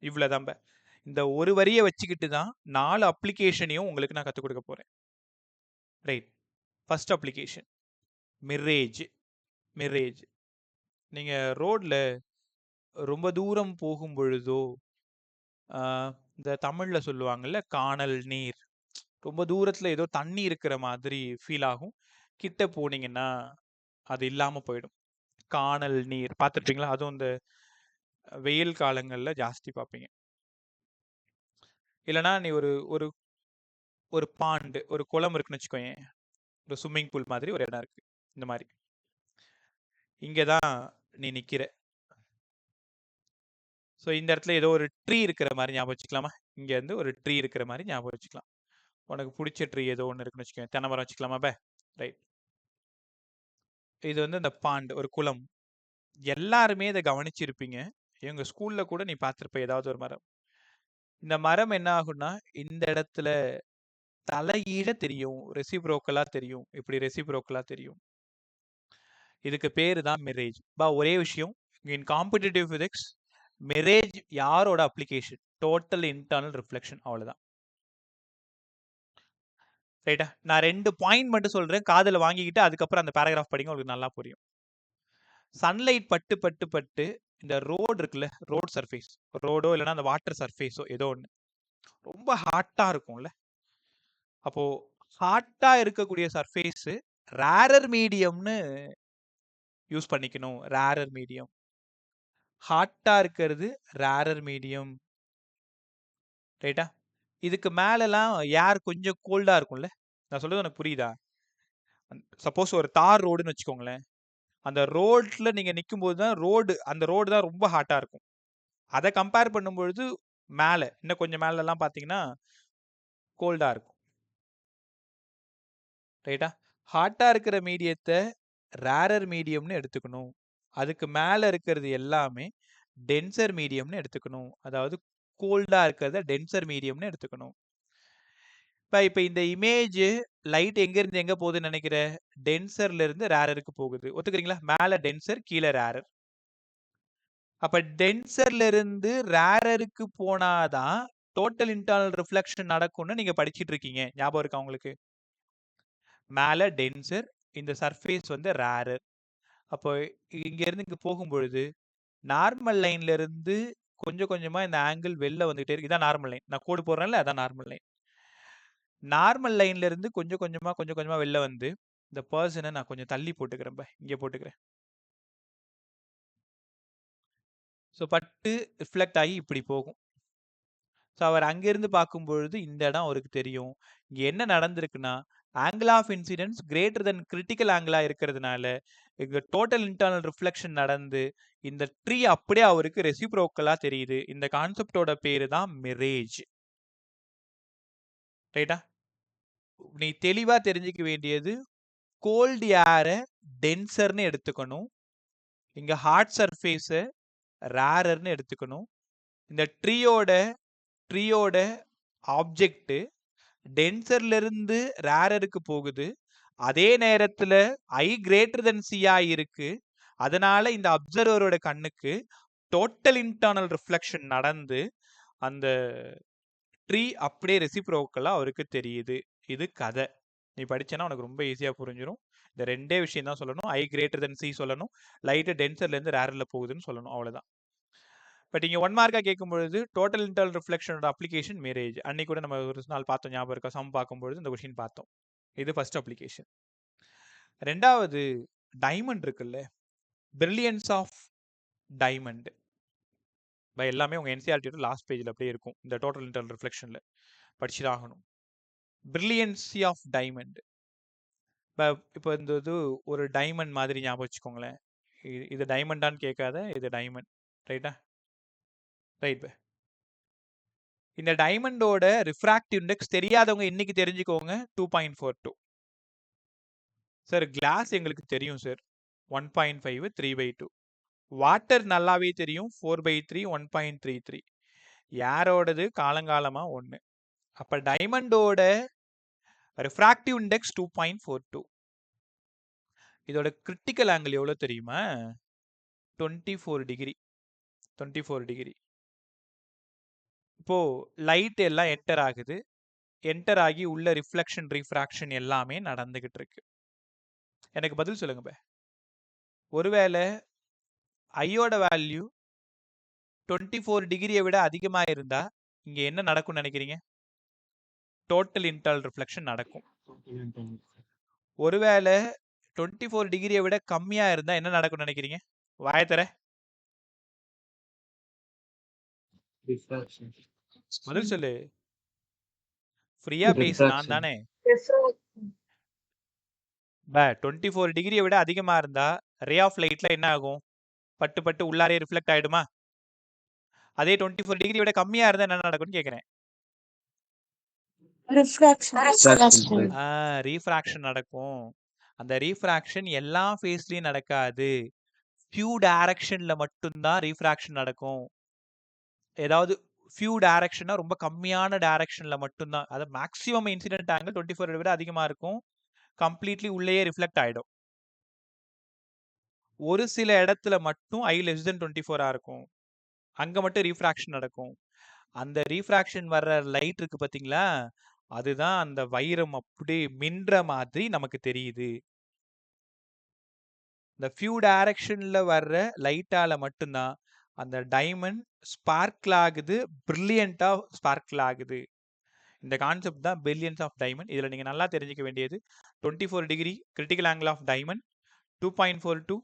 இவ்வளவுதான். இந்த ஒரு வரியை வச்சுக்கிட்டு தான் 4 அப்ளிகேஷனையும் உங்களுக்கு நான் கற்றுக் கொடுக்க போறேன். ரைட். First application mirage. நீங்க ரோட்ல ரொம்ப தூரம் போகும் பொழுதோ, இந்த தமிழ்ல சொல்லுவாங்கல்ல காணல் நீர், ரொம்ப தூரத்துல ஏதோ தண்ணி இருக்கிற மாதிரி ஃபீல் ஆகும். கிட்ட போனீங்கன்னா அது இல்லாம போயிடும். காணல் நீர் பார்த்துருப்பீங்களா? அதுவும் இந்த வெயில் காலங்கள்ல ஜாஸ்தி பார்ப்பீங்க. இல்லைனா நீ ஒரு ஒரு ஒரு பாண்டு, ஒரு குளம் இருக்குன்னு வச்சுக்கோங்க, ஒரு ஸ்விம்மிங் பூல் மாதிரி ஒரு இடம் இருக்கு. இந்த மாதிரி இங்கே தான் நீ நிற்கிற. ஸோ இந்த இடத்துல ஏதோ ஒரு ட்ரீ இருக்கிற மாதிரி ஞாபகம் வச்சுக்கலாமா? இங்கே வந்து ஒரு ட்ரீ இருக்கிற மாதிரி ஞாபகம் வச்சுக்கலாம். உனக்கு பிடிச்ச ட்ரீ ஏதோ ஒன்று இருக்குன்னு வச்சுக்கோங்க, தென்னை மரம் வச்சுக்கலாமா? ரைட். இது வந்து இந்த பாண்டு, ஒரு குளம். எல்லாருமே இதை கவனிச்சிருப்பீங்க. எங்க ஸ்கூல்ல கூட நீ பார்த்துருப்ப ஏதாவது ஒரு மரம். இந்த மரம் என்ன ஆகும்னா இந்த இடத்துல தலையீட தெரியும், ரெசிப்ரோக்கலா தெரியும், இப்படி ரெசிப்ரோக்கலா தெரியும். இதுக்கு பேரு தான் மிரேஜ். ஒரே விஷயம், இன் காம்படிட்டிவ் ஃபிசிக்ஸ் மிரேஜ் யாரோட அப்ளிகேஷன்? Total internal reflection. அவ்வளவுதான். ரைட்டா? நான் 2 பாயிண்ட் மட்டும் சொல்றேன், காதுல வாங்கிக்கிட்டு அதுக்கப்புறம் அந்த பேராகிராஃப் படிங்க, உங்களுக்கு நல்லா புரியும். சன்லைட் பட்டு பட்டு பட்டு இந்த ரோடு இருக்குல்ல, ரோட் சர்ஃபேஸ், ரோடோ இல்லைன்னா அந்த வாட்டர் சர்ஃபேஸோ ஏதோ ஒன்று ரொம்ப ஹாட்டா இருக்கும்ல. அப்போ ஹாட்டா இருக்கக்கூடிய சர்ஃபேஸ் ரேரர் மீடியம்னு யூஸ் பண்ணிக்கணும். ரேரர் மீடியம், ஹாட்டா இருக்கிறது ரேரர் மீடியம். ரைட்டா? இதுக்கு மேலலாம் ஏர் கொஞ்சம் கோல்டா இருக்கும்ல. நான் சொல்றது உனக்கு புரியுதா? சப்போஸ் ஒரு தார் ரோடுன்னு வச்சுக்கோங்களேன், அந்த ரோட்ல நீங்க நிற்கும் போது தான் அந்த ரோடு தான் ரொம்ப ஹாட்டா இருக்கும். அதை கம்பேர் பண்ணும்பொழுது மேலே இன்னும் கொஞ்சம் மேலெல்லாம் பார்த்தீங்கன்னா கோல்டா இருக்கும். ரைட்டா? ஹாட்டா இருக்கிற மீடியத்தை ரேரர் மீடியம்னு எடுத்துக்கணும். அதுக்கு மேலே இருக்கிறது எல்லாமே டென்சர் மீடியம்னு எடுத்துக்கணும். அதாவது கோல்டா இருக்கிறத டென்சர் மீடியம்னு எடுத்துக்கணும். இப்போ இந்த இமேஜ் லைட் எங்கேருந்து எங்கே போகுதுன்னு நினைக்கிற? டென்சர்ல இருந்து ரேரருக்கு போகுது. ஒத்துக்கிறீங்களா? மேலே டென்சர், கீழே ரேரர். அப்ப டென்சர்ல இருந்து ரேரருக்கு போனாதான் டோட்டல் இன்டர்னல் ரிஃப்ளெக்ஷன் நடக்கும்னு நீங்க படிச்சிட்டு இருக்கீங்க. ஞாபகம் இருக்கா உங்களுக்கு? மேலே டென்சர், இந்த சர்ஃபேஸ் வந்து ரேரர். அப்போ இங்க இருந்து இங்க போகும்பொழுது நார்மல் லைன்ல இருந்து கொஞ்சம் கொஞ்சமா இந்த ஆங்கிள் வெளில வந்துகிட்டே இருக்கு. இதான் நார்மல் லைன். நான் கோடு போடுறேன்ல, அதான் நார்மல் லைன். நார்மல் லைன்ல இருந்து கொஞ்சம் கொஞ்சமா வெளில வந்து இந்த பர்சனை நான் கொஞ்சம் தள்ளி போட்டுக்கிறேன். இங்கே போட்டுக்கிறேன். ஸோ பட்டு ரிஃப்ளெக்ட் ஆகி இப்படி போகும். ஸோ அவர் அங்கிருந்து பார்க்கும்பொழுது இந்த இடம் அவருக்கு தெரியும். இங்கே என்ன நடந்திருக்குன்னா, angle of incidence greater than critical ஆங்கிளா இருக்கிறதுனால இங்க டோட்டல் இன்டர்னல் ரிஃப்ளெக்ஷன் நடந்து இந்த ட்ரீ அப்படியே அவருக்கு ரெசிப்ரோக்கலா தெரியுது. இந்த கான்செப்டோட பேரு தான் மிரேஜ். ரைட்டா? நீ தெளிவா தெரிஞ்சுக்க வேண்டியது, கோல்டு ஏரை டென்சர்னு எடுத்துக்கணும், இங்க ஹாட் சர்ஃபேஸை ரேரர்னு எடுத்துக்கணும். இந்த ட்ரீயோட ஆப்ஜெக்ட் டென்சர்ல இருந்து ரேரருக்கு போகுது. அதே நேரத்துல I greater than C இருக்கு. அதனால இந்த அப்சர்வரோட கண்ணுக்கு டோட்டல் இன்டர்னல் ரிஃப்ளெக்ஷன் நடந்து அந்த ட்ரீ அப்படியே ரெசிப்ரோக்கலா அவருக்கு தெரியுது. இது கதை. நீ படிச்சேன்னா உனக்கு ரொம்ப ஈஸியா புரிஞ்சிடும். இந்த ரெண்டே விஷயம் தான் சொல்லணும். I greater than C சொல்லணும். லைட் டென்சர்ல இருந்து ரேரர்ல போகுதுன்னு சொல்லணும். அவ்வளவுதான். பட் இங்க 1 மார்க்கா கேட்கும் பொழுது டோட்டல் இன்டர்னல் ரிஃப்ளெக்ஷனோட அப்ளிகேஷன் மேரேஜ். அன்னைக்கு கூட நம்ம ஒரு நாள் பார்த்தோம், ஞாபகம் இருக்கா? சம் பார்க்கும்பொழுது இந்த கொஸ்டின் பார்த்தோம். இது ஃபர்ஸ்ட் அப்ளிகேஷன். ரெண்டாவது டைமண்ட் இருக்குல்ல, பிரில்லியன்ஸ் ஆஃப் டைமண்ட். எல்லாமே உங்க என்சிஆர்டியோட லாஸ்ட் பேஜ்ல அப்படியே இருக்கும். இந்த டோட்டல் இன்டர்னல் ரிஃப்ளெக்ஷன்ல படிச்சுதான் ஆகணும். Brilliancy of diamond. இப்போ இந்த இது ஒரு டைமண்ட் மாதிரி ஞாபகம் வச்சுக்கோங்களேன். இது டைமண்டான்னு கேட்காத, இது டைமண்ட். ரைட்டா? ரைட். இந்த டைமண்டோட ரிஃப்ராக்டிவ் இண்டெக்ஸ் தெரியாதவங்க இன்னைக்கு தெரிஞ்சுக்கோங்க, 2.42. சார் கிளாஸ் எங்களுக்கு தெரியும் சார், 1.5 3/2. வாட்டர் நல்லாவே தெரியும், 4/3 1.33. யாரோடது காலங்காலமா 1. அப்ப டைமண்டோட ரிஃப்ராக்டிவ் இண்டெக்ஸ் 2.42. இதோட கிரிட்டிக்கல் ஆங்கிள் எவ்வளவு தெரியுமா? 24 டிகிரி. 24 டிகிரி. இப்போ லைட் எல்லாம் என்டர் ஆகுது. என்டர் ஆகி உள்ள ரிஃப்ளெக்ஷன் ரீஃப்ராக்ஷன் எல்லாமே நடந்துகிட்டு இருக்கு. எனக்கு பதில் சொல்லுங்க பே. ஒருவேளை ஐயோட வேல்யூ 24 டிகிரியை விட அதிகமா இருந்தா இங்க என்ன நடக்கும்னு நினைக்கிறீங்க? டோட்டல் இன்டர்னல் ரிஃப்ளெக்ஷன் நடக்கும். ஒருவேளை 24 டிகிரியை விட கம்மியா இருந்தா என்ன நடக்கும்னு நினைக்கிறீங்க? வாயத்தர பதில் சொல்லு. ஃப்ரீயா பேசு, நான் தானே. 24 டிகிரியை விட அதிகமா இருந்தா ரே ஆஃப் லைட்ல என்ன ஆகும்? பட்டு பட்டு உள்ளாரே ரிஃப்ளெக்ட் ஆயிடுமா? அதே 24 டிகிரி விட கம்மியா இருந்தா என்ன நடக்கும்னு கேக்குறேன். ரீஃப்ராக்ஷன் நடக்கும். அந்த ரீஃப்ராக்ஷன் எல்லா ஃபேஸ்லயும் நடக்காது. ஃபியூ டைரக்ஷன்ல மட்டும்தான் ரீஃப்ராக்ஷன் நடக்கும். ஏதாவது ஃபியூ டைரக்ஷன்னா ரொம்ப கம்மியான டைரக்ஷன்ல மட்டும்தான். அது மேக்ஸிமம் இன்சிடென்ட் ஆங்கிள் 24 விட அதிகமா இருக்கும். கம்ப்ளீட்லி உள்ளேயே ரிஃப்ளெக்ட் ஆயிடும். ஒரு சில இடத்துல மட்டும் I less than 24 இருக்கும். அங்க மட்டும் ரீஃப்ராக்ஷன் நடக்கும். அந்த ரீஃப்ராக்ஷன் வர்ற லைட் இருக்கு பாத்தீங்களா, அதுதான் அந்த வைரம் அப்படியே மின்ற மாதிரி நமக்கு தெரியுது. இந்த ஃபியூ டைரக்ஷன்ல வர்ற லைட்டால மட்டும்தான் அந்த டைமண்ட் ஸ்பார்க்கிள் ஆகுது, பிரில்லியண்டா ஸ்பார்க்கிள் ஆகுது. இந்த கான்செப்ட் தான் பிரில்லியன்ஸ் ஆஃப் டைமண்ட். இதுல நீங்க நல்லா தெரிஞ்சுக்க வேண்டியது 24 degree critical angle of diamond, 2.42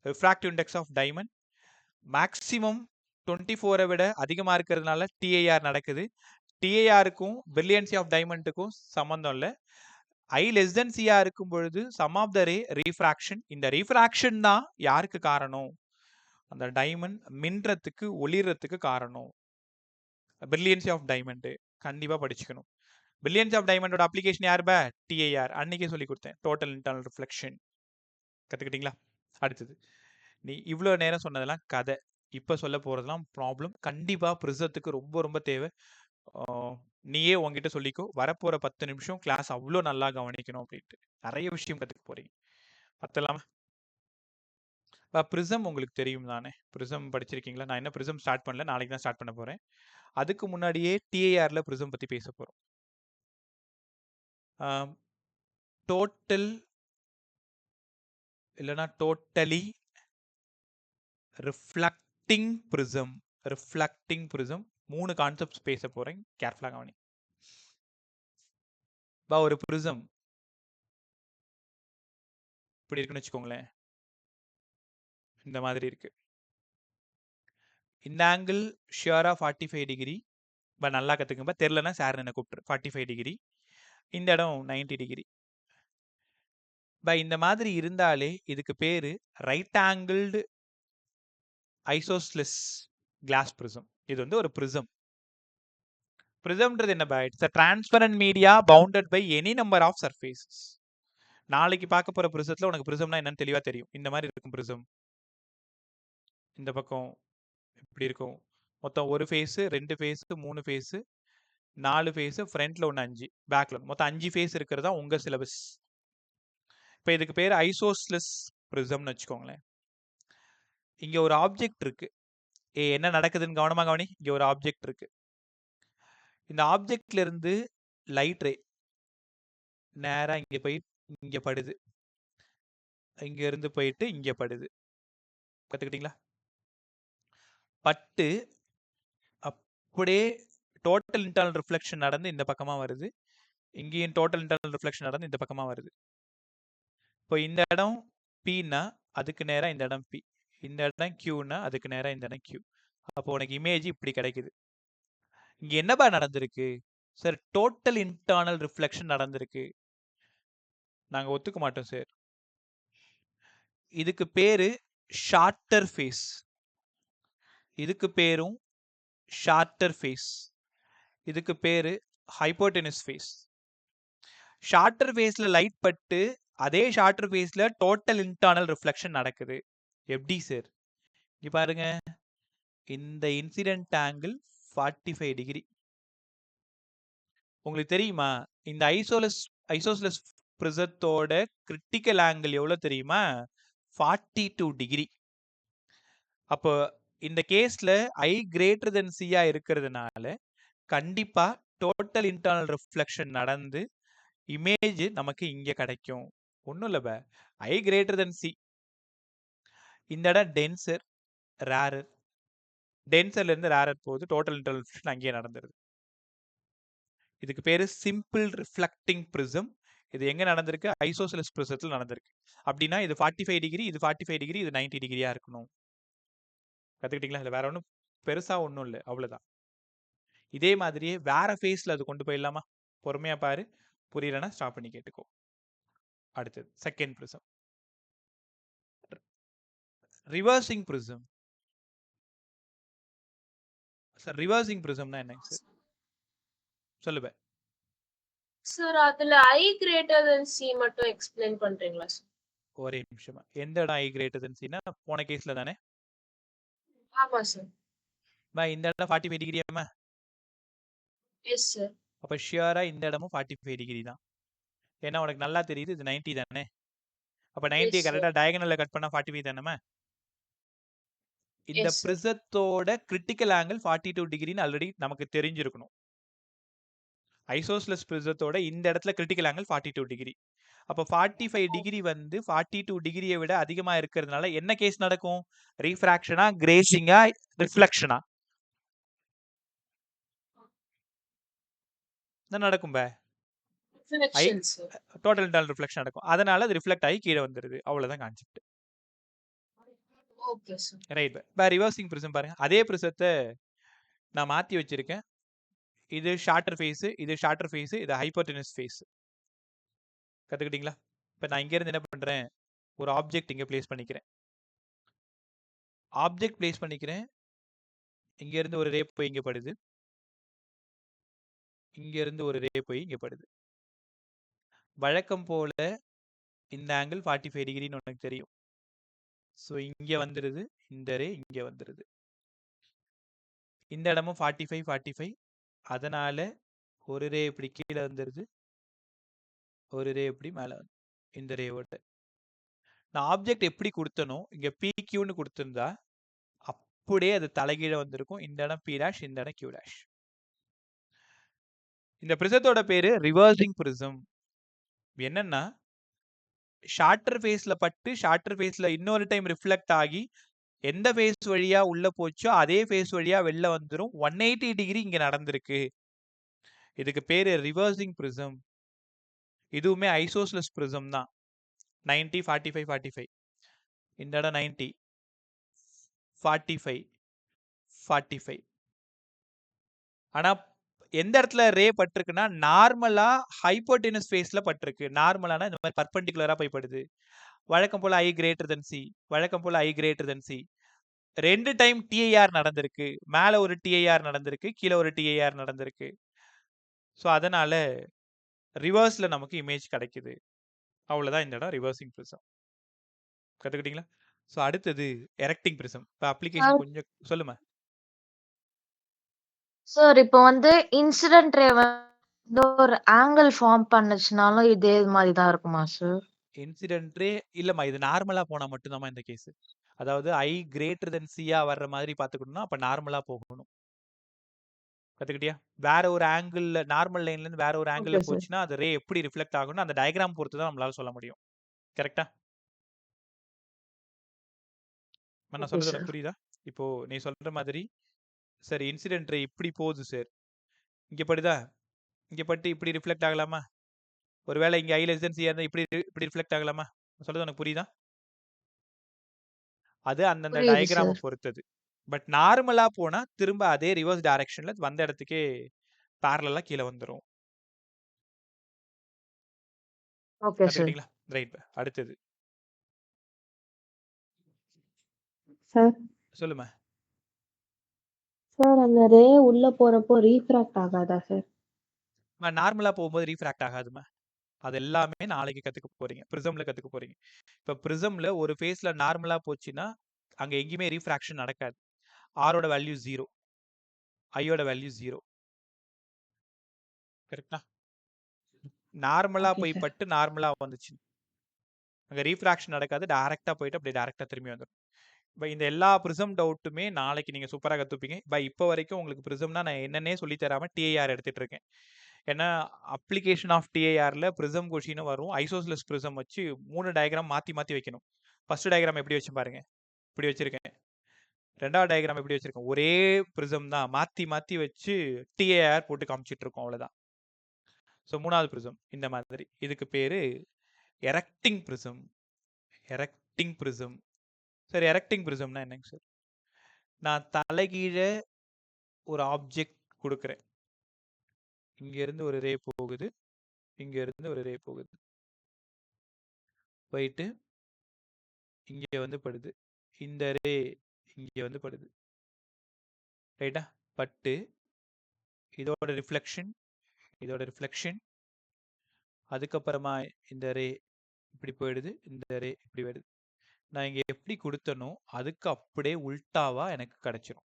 refractive index of diamond, maximum 24 விட அதிகமா இருக்கிறதுனால TIR நடக்குது. TIRக்கும் பிரில்லியன்சி ஆஃப் டைமண்டுக்கும் சம்பந்தம் இல்லை. I less than C இருக்கும் பொழுது sum of the ray refraction. இந்த ரீஃப்ராக்ஷன் தான் யாருக்கு காரணம்? அந்த டைமண்ட் மின்றதுக்கு, ஒளிர்றதுக்கு காரணம். பிரில்லியன்சி ஆஃப் டைமண்ட் கண்டிப்பா படிச்சுக்கணும். பிரில்லியன்சி ஆஃப் டைமண்டோட அப்ளிகேஷன் யார் பே? TIR. அன்னைக்கே சொல்லி கொடுத்தேன், டோட்டல் இன்டர்னல் ரிஃப்ளெக்ஷன். கத்துக்கிட்டீங்களா? அடுத்தது, நீ இவ்வளவு நேரம் சொன்னதெல்லாம் கதை. இப்ப சொல்ல போறதெல்லாம் ப்ராப்ளம். கண்டிப்பா ப்ரிசத்துக்கு ரொம்ப ரொம்ப தேவை. நீயே உங்ககிட்ட சொல்லிக்கோ, வரப்போற 10 நிமிஷம் கிளாஸ் அவ்வளோ நல்லா கவனிக்கணும் அப்படின்ட்டு. நிறைய விஷயம் கத்துக்க போறீங்க. பத்தலாமா? ப்ரிசம் உங்களுக்கு தெரியும் தானே? ப்ரிசம் படிச்சிருக்கீங்களா? நான் என்ன ப்ரிசம் ஸ்டார்ட் பண்ணல, நாளைக்கு தான் ஸ்டார்ட் பண்ண போறேன். அதுக்கு முன்னாடியே TIRல ப்ரிசம் பத்தி பேச போறோம். டோட்டல் இல்லைன்னா totally reflecting prism. Reflecting prism 3 concepts பேச போறேன். கேர்ஃபுல்லா கவனி. ஒரு ப்ரிசம் இப்படி இருக்குன்னு வச்சுக்கோங்களேன். இந்த மாதிரி இருக்கு. இந்த ஆங்கிள் ஷியரா 45 டிகிரி. நல்லா கத்துக்குங்க. தெரியலன்னா சார் என்ன கூப்பிட்டு 45 டிகிரி. இந்த இடம் 90 டிகிரி. இந்த மாதிரி இருந்தாலே இதுக்கு பேரு right angled isosceles glass prism. இது வந்து ஒரு ப்ரிசம். ப்ரிசம்ன்றது என்ன பை? It's a transparent media bounded by any number of surfaces. நாளைக்கு பார்க்க போற ப்ரிசத்துல உனக்கு ப்ரிசம்னா என்னன்னு தெளிவா தெரியும். இந்த மாதிரி இருக்கும் ப்ரிசம். இந்த பக்கம் இப்படி இருக்கும். மொத்தம் ஒரு ஃபேஸ், 2 ஃபேஸ், 3 ஃபேஸ், 4 ஃபேஸ், ஃப்ரண்ட்ல ஒன்று 5, பேக்ல மொத்தம் 5 ஃபேஸ் இருக்கிறதா உங்க சிலபஸ். இப்போ இதுக்கு பேர் ஐசோஸ்லெஸ் ப்ரிசம்னு வச்சுக்கோங்களேன். இங்க ஒரு ஆப்ஜெக்ட் இருக்கு. என்ன நடக்குதுன்னு கவனமா கவனி. இங்க ஒரு ஆப்ஜெக்ட் இருக்கு. இந்த ஆப்ஜெக்ட்ல இருந்து லைட் ரே நேரா இங்க போய் இங்க படுது. இங்க இருந்து போயிட்டு இங்க படுது. கத்துக்கிட்டீங்களா? பட்டு அப்படியே டோட்டல் இன்டர்னல் ரிஃப்ளெக்ஷன் நடந்து இந்த பக்கமா வருது. இங்கேயும் டோட்டல் இன்டர்னல் ரிஃப்ளெக்ஷன் நடந்து இந்த பக்கமா வருது. இப்போ இந்த இடம் Pனா அதுக்கு நேரா இந்த இடம் P. இந்த இடம் Qனா அதுக்கு நேரா இந்த இடம் Q. அப்போ உனக்கு இமேஜ் இப்படி கிடைக்குது. இங்க என்னப்பா நடந்திருக்கு? சார் டோட்டல் இன்டர்னல் ரிஃப்ளெக்ஷன் நடந்திருக்கு. நாங்க ஒத்துக்க மாட்டோம் சார். இதுக்கு பேரு ஷார்ட்டர் ஃபேஸ். இதுக்கு பேரும் ஷார்ட்டர் ஃபேஸ். இதுக்கு பேரு ஹைப்போடெனஸ் ஃபேஸ். ஷார்ட்டர் ஃபேஸ்ல லைட் பட்டு அதே ஷார்ட்டர் ஃபேஸ்ல டோட்டல் இன்டர்னல் ரிஃப்ளெக்ஷன் நடக்குது. எப்படி சார்? இங்க பாருங்க, இந்த இன்சிடென்ட் ஆங்கிள் 45 டிகிரி. உங்களுக்கு தெரியுமா இந்த ஐசோஸ்லெஸ் ப்ரிசத்தோட கிரிட்டிக்கல் ஆங்கிள் எவ்வளவு தெரியுமா? 42 டிகிரி. அப்போ இந்த கேஸ்ல I greater than C இருக்கிறதுனால கண்டிப்பா டோட்டல் இன்டர்னல் ரிஃப்ளெக்ஷன் நடந்து இமேஜ் நமக்கு இங்க கிடைக்கும். ஒன்றும் இல்லை, I greater than C. இந்த இடம் டென்சர், ரேரர். டென்சர்ல இருந்து ரேரர் போகுது, டோட்டல் இன்டர்னல் ரிஃப்ளெக்ஷன் அங்கேயே நடந்துருது. இதுக்கு பேரு சிம்பிள் ரிஃப்ளெக்டிங் ப்ரிசம். இது எங்க நடந்திருக்கு? ஐசோஸ்லெஸ் ப்ரிசத்தில் நடந்திருக்கு. அப்படின்னா இது 45 டிகிரி, இது 45 டிகிரி, இது 90 டிகிரியா இருக்கணும். கத்துக்கிட்டீங்களா? இல்லை வேற ஒன்றும் பெருசா ஒன்றும் இல்லை, அவ்வளவுதான். இதே மாதிரியே வேற ஃபேஸ்ல அது கொண்டு போயிடலாமா? பொறுமையா பாரு, புரியலன்னா ஸ்டாப் பண்ணி கேட்டுக்கோ. அடுத்தது second prism, reversing prism. Sir reversing ப்ரிசம்னா என்னங்க சார்? சொல்லுங்க சார் அதுல I greater than C மட்டும் எக்ஸ்பிளைன் பண்றீங்களா சார்? ஒரே நிமிஷமா. எந்த இடம் I greater than Cனா போன கேஸ்ல தானே? ஆமா சார். இந்த இடம் 45 டிகிரியாமா? Yes sir. அப்ப ஷியரா இந்த இடமும் 45 டிகிரி தான். ஏன்னா உனக்கு நல்லா தெரியுது இது 90 தானே. அப்ப 90 கரெக்டா டயகனல்ல கட் பண்ணா 45 தானேமா? இந்த ப்ரிசத்தோட கிரிட்டிக்கல் ஆங்கிள் 42 டிகிரின்னு ஆல்ரெடி நமக்கு தெரிஞ்சிருக்கணும். ஐசோஸ்லெஸ் ப்ரிசத்தோட இந்த இடத்துல கிரிட்டிக்கல் ஆங்கிள் 42 டிகிரி. அப்ப 45 டிகிரி வந்து 42 டிகிரியை விட அதிகமா இருக்கிறதுனால என்ன கேஸ் நடக்கும்? ரீஃப்ராக்ஷனா, கிரேசிங்கா, ரிஃப்ளெக்ஷனா? என்ன நடக்கும்? டோட்டல் இன்டர்னல் ரிஃப்ளெக்ஷன் நடக்கும். அதனால அது ரிஃப்ளெக்ட் ஆகி கீழே வந்துருது. அவ்வளவுதான் concept. Okay sir. Right. By reversing prism பாருங்க. அதே ப்ரிசத்தை நான் மாத்தி வச்சிருக்கேன். இது ஷார்ட்டர் ஃபேஸ், இது ஷார்ட்டர் ஃபேஸ், இது ஹைப்போடெனஸ் ஃபேஸ். கத்துக்கிட்டீங்களா? இப்போ நான் இங்க இருந்து என்ன பண்றேன்? ஒரு ஆப்ஜெக்ட் இங்க பிளேஸ் பண்ணிக்கிறேன். ஆப்ஜெக்ட் பிளேஸ் பண்ணிக்கிறேன். இங்க இருந்து ஒரு ரே போய் இங்க படுது. இங்க இருந்து ஒரு ரே போய் இங்க படுது. வழக்கம் போல இந்த ஆங்கிள் 45 டிகிரின்னு உனக்கு தெரியும். ஸோ இங்க வந்துருது, இந்த ரே இங்க வந்துருது. இந்த இடமும் 45 45. அதனால ஒரு ரே இப்படி கீழே வந்துருது, ஒரு ரே இப்படி மேலே வந்து இந்த ரேவோட நான் ஆப்ஜெக்ட் எப்படி கொடுத்தனோ இங்க PQன்னு கொடுத்திருந்தா அப்படியே அது தலைகீழ வந்திருக்கும். இந்த இடம் P', இந்த இடம் Q'. இந்த ப்ரிசத்தோட பேரு ரிவர்சிங் ப்ரிசம். என்னன்னா ஷார்ட்டர் ஃபேஸ்ல பட்டு ஷார்ட்டர் ஃபேஸ்ல இன்னொரு டைம் ரிஃப்ளெக்ட் ஆகி எந்த ஃபேஸ் வழியா உள்ள போச்சோ அதே ஃபேஸ் வழியா வெளில வந்துரும். 180 டிகிரி இங்க நடந்திருக்கு. இதுக்கு பேரு ரிவர்சிங் ப்ரிசம். இதுவுமே ஐசோஸ்லெஸ் ப்ரிசம் தான். 90 45 45. இந்த இடம் 90 45 45. ஆனா எந்த இடத்துல ரே பட்டிருக்குன்னா நார்மலா ஹைப்போடெனஸ் ஃபேஸ்ல பட்டிருக்கு. நார்மலானா இந்த மாதிரி பர்பெண்டிகுலரா போய் படுது. வழக்கம் போல I greater than C, வழக்கம் போல I greater than C. 2 time TIR நடந்திருக்கு. மேல ஒரு TIR நடந்திருக்கு, கீழே ஒரு TIR நடந்திருக்கு. ஸோ அதனால ரிவர்ஸ்ல நமக்கு இமேஜ் கிடைக்குது. அவ்வளவுதான் இந்த இடம் ரிவர்சிங் ப்ரிசம். கத்துக்கிட்டீங்களா? ஸோ அடுத்தது எரெக்டிங் ப்ரிசம். இப்போ அப்ளிகேஷன் கொஞ்சம் சொல்லுமா. சார் இப்போ வந்து இன்சிடென்ட் ரே வந்து ஒரு ஆங்கிள் ஃபார்ம் பண்ணுச்சுனாலும் இதே மாதிரி தான் இருக்குமா சார்? இன்சிடென்ட்ரே இல்லம்மா, இது நார்மலா போனா மட்டும்தாம்மா இந்த கேஸ். அதாவது ஐ கிரேட்டர் தென் சியா வர்ற மாதிரி பார்த்துக்கணும்னா அப்ப நார்மலா போகணும். கத்துக்கிட்டியா? வேற ஒரு ஆங்கிள், நார்மல் லைன்ல இருந்து வேற ஒரு ஆங்கிள் ஓகே சார். போச்சுன்னா அது ரே எப்படி ரிஃப்ளெக்ட் ஆகும்னு அந்த டயகிராம் பொறுத்து தான் நம்மளால சொல்ல முடியும். கரெக்ட்டா? நான் ஓகே சொல்றது சார். உனக்கு புரியுதா? இப்போ நீ சொல்ற மாதிரி சரி இன்சிடென்ட் ரே இப்படி போகுது சார். இங்க படுதா? இங்க பட்டு இப்படி ரிஃப்ளெக்ட் ஆகலாமா? ஒருவேளை இங்க ஐ லெஸ் தென் சியா இருந்தா இப்படி இப்படி ரிஃப்ளெக்ட் ஆகலாமா? நான் சொல்றது உனக்கு புரியுதா? அது அந்தந்த புரியுது டயகிராம சார். பொறுத்தது. பட் நார்மலா போனா திரும்ப அதே ரிவர்ஸ் டைரக்ஷன்ல வந்த இடத்துக்கே பேரலலா கீழ வந்துரும். Okay sir. கத்துக்கிட்டீங்களா? ரைட். அடுத்தது. சார் சொல்லுமா. சார் அந்த ரே உள்ள போறப்போ ரீஃப்ராக்ட் ஆகாதா சார்? நார்மலா போகும்போது ரீஃப்ராக்ட் ஆகாதுமா. அது எல்லாமே நாளைக்கு கத்துக்க போறீங்க. பிரிசம்ல கத்துக்க போறீங்க. இப்ப பிரிசம்ல ஒரு ஃபேஸ்ல நார்மலா போச்சுன்னா அங்க எங்கேயுமே ரீஃப்ராக்ஷன் நடக்காது. ஆரோட வேல்யூ 0. ஐயோட வேல்யூ 0. கரெக்ட்டா? நார்மலா ஓகே போய் சார். பட்டு நார்மலா வந்துச்சு. அங்க ரீஃப்ராக்ஷன் நடக்காது. டைரக்ட்டா போயிட்டு அப்படியே டைரக்ட்டா திரும்பி வந்துரும். இப்ப இந்த எல்லா பிரிசம் டவுட்டுமே நாளைக்கு நீங்க சூப்பரா கத்துப்பீங்க. இப்போ வரைக்கும் உங்களுக்கு பிரிசம்னா நான் என்னன்னே சொல்லி தராம டிஐஆர் எடுத்துட்டு இருக்கேன். ஏன்னா அப்ளிகேஷன் ஆஃப் டிஐஆர்ல பிரிசம் கொஷினும் வரும். ஐசோஸ்லெஸ் பிரிசம் வச்சு 3 டயகிராம் மாத்தி மாத்தி வைக்கணும். ஃபர்ஸ்ட் டயகிராம் எப்படி வச்சு பாருங்க. இப்படி வச்சிருக்கேன். ரெண்டாவது டயகிராம் எப்படி வச்சிருக்கேன். ஒரே பிரிசம் தான் மாத்தி மாத்தி வச்சு டிஐஆர் போட்டு காமிச்சிட்டு இருக்கோம். அவ்வளவுதான். ஸோ மூணாவது பிரிசம் இந்த மாதிரி. இதுக்கு பேரு erecting prism. Erecting prism. Sir erecting பிரிசம்னா என்னங்க சார்? நான் தலைகீழ ஒரு ஆப்ஜெக்ட் கொடுக்குறேன். இங்க இருந்து ஒரு ரே போகுது. இங்க இருந்து ஒரு ரே போகுது. போயிட்டு இங்க வந்து படுது. இந்த ரே இங்க வந்து படுது. ரைட்டா? பட்டு இதோட ரிஃப்ளெக்ஷன், இதோட ரிஃப்ளெக்ஷன், அதுக்கப்புறமா இந்த ரே இப்படி போயிடுது. இந்த ரே இப்படி வருது. நான் இங்க எப்படி கொடுத்தனோ அதுக்கு அப்படியே உல்டாவா எனக்கு கிடைச்சிரும்.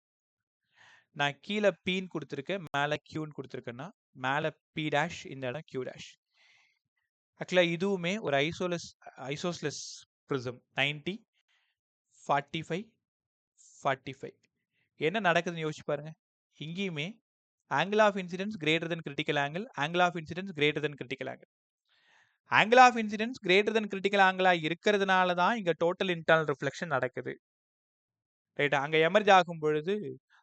நான் கீழே பீன் கொடுத்துருக்கேன், மேலே கியூன்னு கொடுத்துருக்கேன்னா மேலே பி டேஷ், இந்த இடம் கியூ டேஷ். ஆக்சுவலாக இதுவுமே ஒரு ஐசோஸ்லெஸ் ப்ரிசம் 90 45 45. என்ன நடக்குதுன்னு யோசிச்சு பாருங்க. இங்கேயுமே angle of incidence greater than critical angle, angle of incidence greater than critical angle. Angle of incidence greater than critical ஆங்கிளா இருக்கிறதுனால தான் இங்க டோட்டல் இன்டர்னல் ரிஃப்ளெக்ஷன் நடக்குது. ரைட்டா? அங்க எமர்ஜ் ஆகும் பொழுது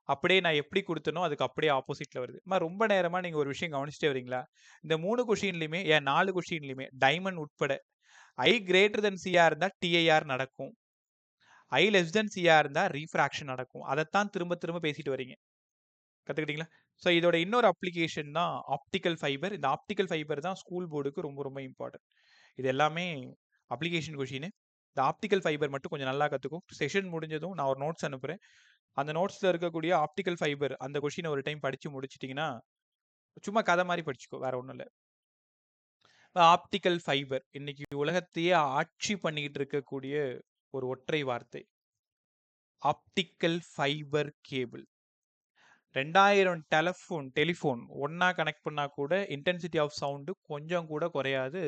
அப்படியே நான் எப்படி கொடுத்தனோ அதுக்கு அப்படியே ஆப்போசிட்ல வருது. ரொம்ப நேரமா நீங்க ஒரு விஷயம் கவனிச்சுட்டே வரீங்களா? இந்த 3 கொஷின்லயுமே 4 கொஷின்லயுமே டைமண்ட் உட்பட ஐ கிரேட்டர் தென் சியா இருந்தா டிஐஆர் நடக்கும். ஐ லெஸ் தென் சியா இருந்தா ரீஃப்ராக்ஷன் நடக்கும். அதைத்தான் திரும்ப திரும்ப பேசிட்டு வரீங்க. கத்துக்கிட்டீங்களா? ஸோ இதோட இன்னொரு அப்ளிகேஷன் தான் ஆப்டிக்கல் ஃபைபர். இந்த ஆப்டிக்கல் ஃபைபர் தான் ஸ்கூல் போர்டுக்கு ரொம்ப ரொம்ப இம்பார்ட்டன்ட். இது எல்லாமே அப்ளிகேஷன் கொஷின். இந்த ஆப்டிக்கல் ஃபைபர் மட்டும் கொஞ்சம் நல்லா கத்துக்கும். செஷன் முடிஞ்சதும் நான் ஒரு நோட்ஸ் அனுப்புறேன். அந்த நோட்ஸ்ல இருக்கக்கூடிய ஆப்டிக்கல் ஃபைபர் அந்த கொஷினை ஒரு டைம் படிச்சு முடிச்சிட்டிங்கன்னா சும்மா கதை மாதிரி படிச்சுக்கோ, வேற ஒன்றும் இல்லை. ஆப்டிக்கல் ஃபைபர் இன்னைக்கு உலகத்தையே ஆட்சி பண்ணிக்கிட்டு இருக்கக்கூடிய ஒரு ஒற்றை வார்த்தை. Optical fibre cable. 2000 டெலிஃபோன் ஒன்னா கனெக்ட் பண்ணா கூட இன்டென்சிட்டி ஆஃப் சவுண்டு கொஞ்சம் கூட குறையாது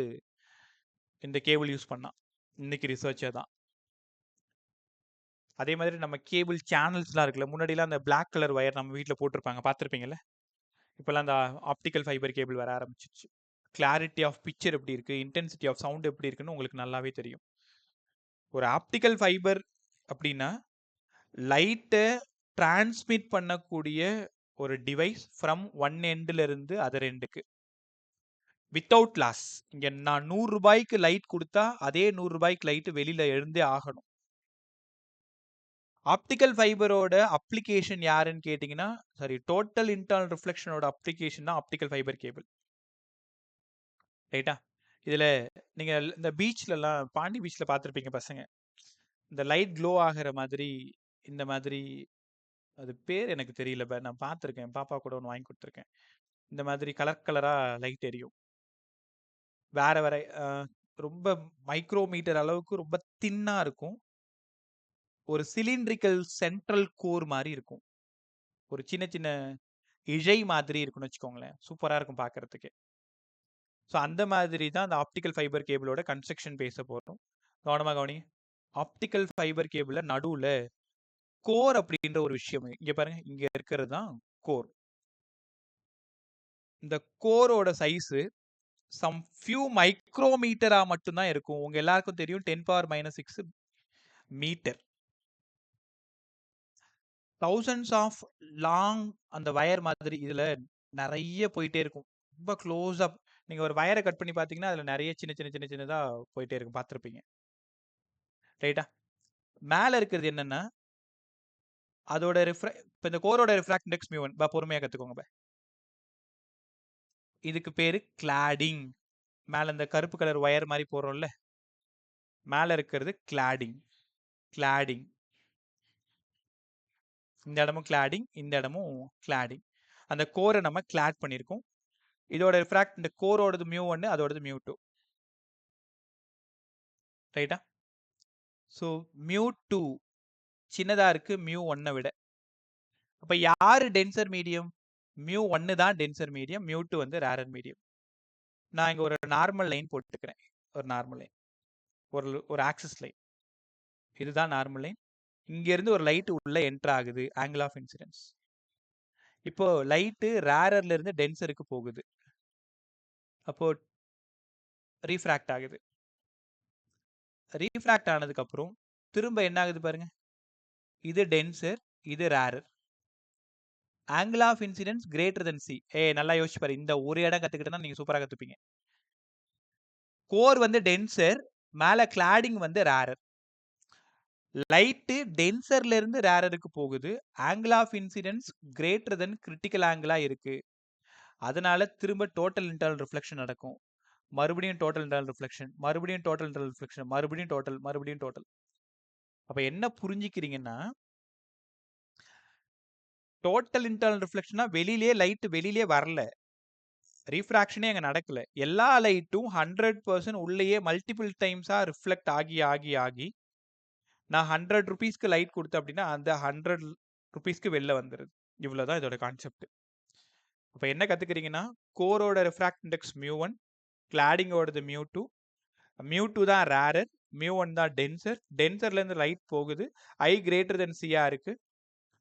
இந்த கேபிள் யூஸ் பண்ணா. இன்னைக்கு ரிசர்ச்சே தான். அதே மாதிரி நம்ம கேபிள் சேனல்ஸ்லாம் இருக்குல்ல, முன்னாடிலாம் அந்த பிளாக் கலர் ஒயர் நம்ம வீட்டில் போட்டிருப்பாங்க, பார்த்துருப்பீங்கல்ல. இப்போல்லாம் அந்த ஆப்டிக்கல் ஃபைபர் கேபிள் வர ஆரம்பிச்சிருச்சு. கிளாரிட்டி ஆஃப் பிக்சர் எப்படி இருக்கு, இன்டென்சிட்டி ஆஃப் சவுண்ட் எப்படி இருக்குன்னு உங்களுக்கு நல்லாவே தெரியும். ஒரு ஆப்டிக்கல் ஃபைபர் அப்படின்னா லைட்டை டிரான்ஸ்மிட் பண்ணக்கூடிய ஒரு டிவைஸ் ஃப்ரம் ஒன் எண்ட்ல இருந்து அதர் எண்டுக்கு வித்தவுட் லாஸ். இங்க நான் 100 ரூபாய்க்கு லைட் கொடுத்தா அதே 100 ரூபாய்க்கு லைட் வெளியில எழுந்தே ஆகணும். ஆப்டிக்கல் ஃபைபரோட அப்ளிகேஷன் யாருன்னு கேட்டீங்கன்னா, சாரி, டோட்டல் இன்டர்னல் ரிஃப்ளெக்ஷனோட அப்ளிகேஷன் தான் ஆப்டிக்கல் ஃபைபர் கேபிள். ரைட்டா? இதுல நீங்க இந்த பீச்லலாம் பாண்டி பீச்ல பார்த்துருப்பீங்க பசங்க. இந்த லைட் க்ளோ ஆகிற மாதிரி, இந்த மாதிரி அது பேர் எனக்கு தெரியல. நான் பார்த்துருக்கேன். பாப்பா கூட ஒன்று வாங்கி கொடுத்துருக்கேன். இந்த மாதிரி கலர் கலரா லைட் எரியும். வேற வேற ரொம்ப மைக்ரோமீட்டர் அளவுக்கு ரொம்ப தின்னா இருக்கும். ஒரு சிலிண்ட்ரிக்கல் சென்ட்ரல் கோர் மாதிரி இருக்கும். ஒரு சின்ன சின்ன இழை மாதிரி இருக்குன்னு வச்சுக்கோங்களேன். சூப்பரா இருக்கும் பார்க்கறதுக்கு. ஸோ அந்த மாதிரி தான் அந்த ஆப்டிக்கல் ஃபைபர் கேபிளோட கன்ஸ்ட்ரக்ஷன் பேச போறோம். கவனமா கவனிங்க. ஆப்டிக்கல் ஃபைபர் கேபிள்ல நடுவுல கோர் அப்படின்ற ஒரு விஷயம் இங்க பாருங்க. இங்க இருக்கிறது தான் கோர். இந்த கோரோட சைஸ் சம் ஃபியூ மைக்ரோமீட்டரா மட்டும் தான் இருக்கும். உங்க எல்லாருக்கும் தெரியும் 10⁻⁻6 மீட்டர். thousands ஆஃப் லாங் அந்த வயர் மாதிரி இதுல நிறைய போயிட்டே இருக்கும். ரொம்ப க்ளோஸ் அப். நீங்க ஒரு வயரை கட் பண்ணி பார்த்தீங்கன்னா அதுல நிறைய சின்னதா போயிட்டே இருக்கும். பார்த்துருப்பீங்க. ரைட்டா? மேல இருக்கிறது என்னன்னா அதோட இப்ப இந்த கோரோட ரிஃப்ராக்ட் இண்டெக்ஸ் μ1. பொறுமையா கத்துக்கோங்க. இதுக்கு பேரு கிளாடிங். மேல இந்த கருப்பு கலர் வயர் மாதிரி போறோம்ல, மேல இருக்கிறது கிளாடிங். கிளாடிங். இந்த இடமும் கிளாடிங், இந்த இடமும் கிளாடிங். அந்த கோரை நம்ம கிளாட் பண்ணியிருக்கோம். இதோட ரிஃப்ராக்ட் இந்த கோரோடது μ1, அதோடது μ2. ரைட்டா? ஸோ μ2 சின்னதா இருக்கு μ1 விட. அப்ப யாரு டென்சர் மீடியம்? μ1 தான் டென்சர் மீடியம், μ2 வந்து ரேரர் மீடியம். நான் இங்க ஒரு நார்மல் லைன் போட்டுக்கிறேன். ஒரு நார்மல் லைன், ஒரு ஆக்சிஸ் லைன். இதுதான் நார்மல் லைன். இங்க இருந்து ஒரு லைட் உள்ள என்டர் ஆகுது. Angle of incidence. இப்போ லைட் ரேரர்ல இருந்து டென்சருக்கு போகுது. அப்போ ரீஃப்ராக்ட் ஆகுது. ரீஃப்ராக்ட் ஆனதுக்கு அப்புறம் திரும்ப என்ன ஆகுது பாருங்க. இது டென்சர், இது rarer. Angle of incidence greater than C. நல்லா யோசிச்சு பாரு. இந்த ஒரு இடம் கத்துக்கிட்டா நீங்க சூப்பரா கத்துப்பீங்க. கோர் வந்து டென்சர், மேல கிளாடிங் வந்து ரேரர். லைட்டு டென்சர்ல இருந்து ரேரருக்கு போகுது. Angle of incidence greater than critical ஆங்கிளா இருக்கு. அதனால திரும்ப டோட்டல் இன்டர்னல் ரிஃப்ளெக்ஷன் நடக்கும். மறுபடியும் டோட்டல் இன்டர்னல் ரிஃப்ளெக்ஷன், மறுபடியும் டோட்டல் இன்டர்னல் ரிஃப்ளெக்ஷன், மறுபடியும் டோட்டல். அப்ப என்ன புரிஞ்சுக்கிறீங்கன்னா, டோட்டல் இன்டர்னல் ரிஃப்ளெக்ஷனா லைட் வெளியிலே வரல. ரீஃப்ராக்ஷனே அங்க நடக்கல. எல்லா லைட்டும் 100% உள்ளேயே மல்டிபிள் டைம்ஸா ரிஃப்ளெக்ட் ஆகி நான் 100 ரூபீஸ்க்கு லைட் கொடுத்தேன் அப்படின்னா அந்த 100 ரூபீஸ்க்கு வெளில வந்துருது. இவ்வளவுதான் இதோட கான்செப்ட். அப்ப என்ன கத்துக்கிறீங்கன்னா, கோரோட ரிஃப்ராக்ட் இண்டெக்ஸ் μ1, கிளாடிங்கோடது μ2. μ2 தான் ரேரர், μ1 தான் டென்சர். டென்சர்ல இருந்து லைட் போகுது. I greater than C இருக்கு.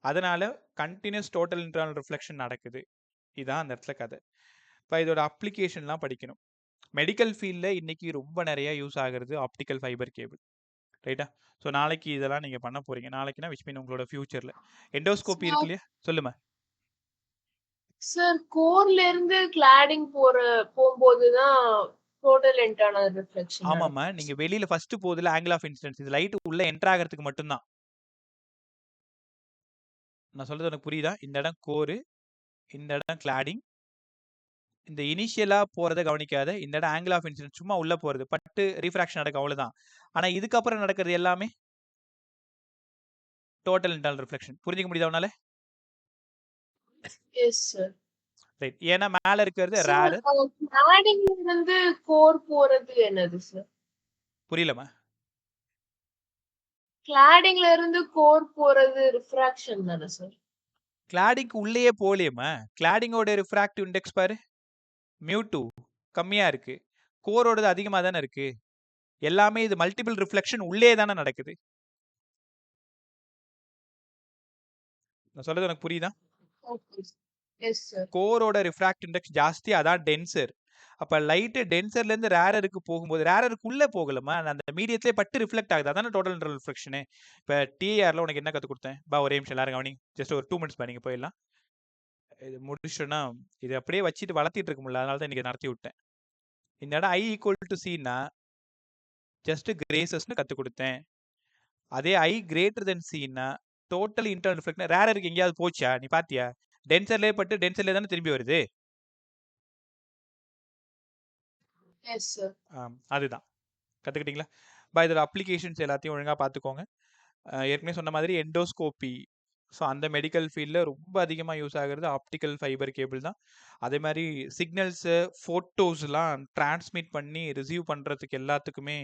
அதனால கண்டினியூஸ் டோட்டல் இன்டர்னல் ரிஃப்ளெக்ஷன் நடக்குது. இதான் அந்த இடத்துல கதை. இப்போ இதோட அப்ளிகேஷன்லாம் படிக்கணும். மெடிக்கல் ஃபீல்ட்ல இன்னைக்கு ரொம்ப நிறைய யூஸ் ஆகுறது ஆப்டிக்கல் ஃபைபர் கேபிள். ரைட்டா? ஸோ நாளைக்கு இதெல்லாம் நீங்க பண்ண போறீங்க. நாளைக்குனா விச் மீன் உங்களோட ஃபியூச்சர்ல. எண்டோஸ்கோபி இருக்கு இல்லையா? சொல்லுமா. சார் கோர்ல இருந்து கிளாடிங் போகும்போது தான் டோட்டல் இன்டர்னல் ரிஃப்ளெக்ஷன். ஆமாம்மா. நீங்க வெளியில ஃபர்ஸ்ட் போகுதுல ஆங்கிள் ஆஃப் இன்சிடென்ஸ். இது லைட் உள்ள என்டர் ஆகிறதுக்கு மட்டும்தான். நான் சொல்றது உனக்கு புரியுதா? இந்த இடம் கோரு, இந்த இடம் கிளாடிங். இந்த இனிஷியலா போறத கவனிக்காத. இந்த இடம் ஆங்கிள் ஆஃப் இன்சிடென்ஸ் சும்மா உள்ள போறது. பட்டு ரீஃப்ராக்ஷன் நடக்கும் அவ்வளவுதான். ஆனா இதுக்கப்புறம் நடக்கிறது எல்லாமே டோட்டல் இன்டர்னல் ரிஃப்ளெக்ஷன். புரிஞ்சுக்க முடியுதா உன்னால? Yes sir. ரைட். ஏன்னா மேல இருக்கிறது ரேரர். கிளாடிங்ல இருந்து கோர் போறது என்னது சார்? புரியலமா? கிளாடிங்ல இருந்து கோர் போறது ரிஃப்ராக்ஷன் தானே சார்? கிளாடிங்க்கு உள்ளேயே போகலையேம்மா. கிளாடிங்கோட ரிஃப்ராக்டிவ் இண்டெக்ஸ் பாரு, μ2 கம்மியா இருக்கு. கோரோடது அதிகமா தானே இருக்கு. எல்லாமே இது மல்டிபிள் ரிஃப்ளெக்ஷன் உள்ளே தானே நடக்குது. நான் சொல்றது உனக்கு புரியுதா? Yes sir. கோரோட ரிஃப்ராக்ட் இண்டெக்ஸ் ஜாஸ்தி, அதான் டென்சர். அப்ப லைட் டென்சர்ல இருந்து ரேரருக்கு போகும்போது ரேரருக்கு உள்ள போகலமா, அந்த மீடியத்திலே பட்டு ரிஃப்ளெக்ட் ஆகுது. அதான டோட்டல் இன்டர்னல் ரிஃப்ளெக்ஷன். இப்ப டிஆர்ல உனக்கு என்ன கத்து கொடுத்தேன்? ஒரே நிமிஷம் எல்லாரும் கவனி. ஜஸ்ட் ஒரு 2 மினிட்ஸ் பண்ணீங்க போயிடலாம். இது முடிச்சுட்டோம்னா இது அப்படியே வச்சுட்டு வளர்த்திட்டு இருக்க முடியல. அதனால தான் இன்னைக்கு நடத்தி விட்டேன். இந்த இடம் I equal to Chinna just கிரேசஸ்னு கத்து கொடுத்தேன். அதே I greater than Chinna total internal reflection. ரேரருக்கு எங்கேயாவது போச்சா? நீ பாத்தியா? டென்சர்லேயே பட்டு டென்சர்லேயே தானே திரும்பி வருது. Yes sir. அதுதான் கத்துக்கிட்டீங்களா? இதோட அப்ளிகேஷன்ஸ் எல்லாத்தையும் ஒழுங்கா பார்த்துக்கோங்க. ஏற்கனவே சொன்ன மாதிரி எண்டோஸ்கோபி. ஸோ அந்த மெடிக்கல் ஃபீல்டில் ரொம்ப அதிகமாக யூஸ் ஆகுறது ஆப்டிக்கல் ஃபைபர் கேபிள் தான். அதே மாதிரி சிக்னல்ஸு, ஃபோட்டோஸ்லாம் டிரான்ஸ்மிட் பண்ணி ரிசீவ் பண்ணுறதுக்கு எல்லாத்துக்குமே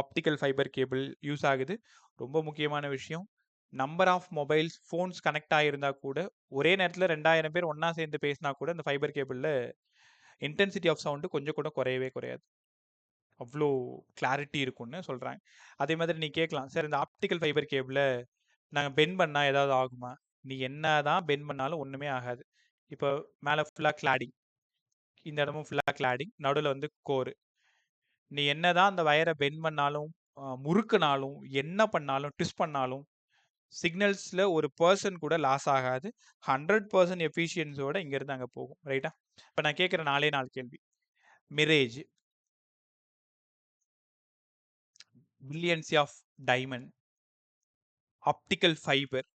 ஆப்டிக்கல் ஃபைபர் கேபிள் யூஸ் ஆகுது. ரொம்ப முக்கியமான விஷயம். Number of mobiles phones connect ஆகியிருந்தா கூட ஒரே நேரத்தில் 2000 பேர் ஒன்றா சேர்ந்து பேசினா கூட இந்த ஃபைபர் கேபிளில் இன்டென்சிட்டி ஆஃப் சவுண்டு கொஞ்சம் கூட குறையவே குறையாது. அவ்வளோ கிளாரிட்டி இருக்கும்னு சொல்கிறாங்க. அதே மாதிரி நீ கேட்கலாம், சார் இந்த ஆப்டிக்கல் ஃபைபர் கேபிளை நாங்கள் பெண்ட் பண்ணால் ஏதாவது ஆகுமா? நீ என்ன தான் பெண்ட் பண்ணாலும் ஒன்றுமே ஆகாது. இப்போ மேலே ஃபுல்லாக கிளாடிங், இந்த இடமும் ஃபுல்லாக கிளாடிங், நடுவில் வந்து கோரு. நீ என்ன தான் அந்த வயரை பெண்ட் பண்ணாலும் முறுக்குனாலும் என்ன பண்ணாலும் ட்விஸ்ட் பண்ணாலும் சிக்னல்ஸில் ஒரு பர்சன் கூட லாஸ் ஆகாது. 100% எஃபிஷியன்ஸோட இங்கேருந்து அங்கே போகும். ரைட்டா? இப்போ நான் கேட்குற 4 கேள்வி. Mirage, billions of diamond, optical fibre,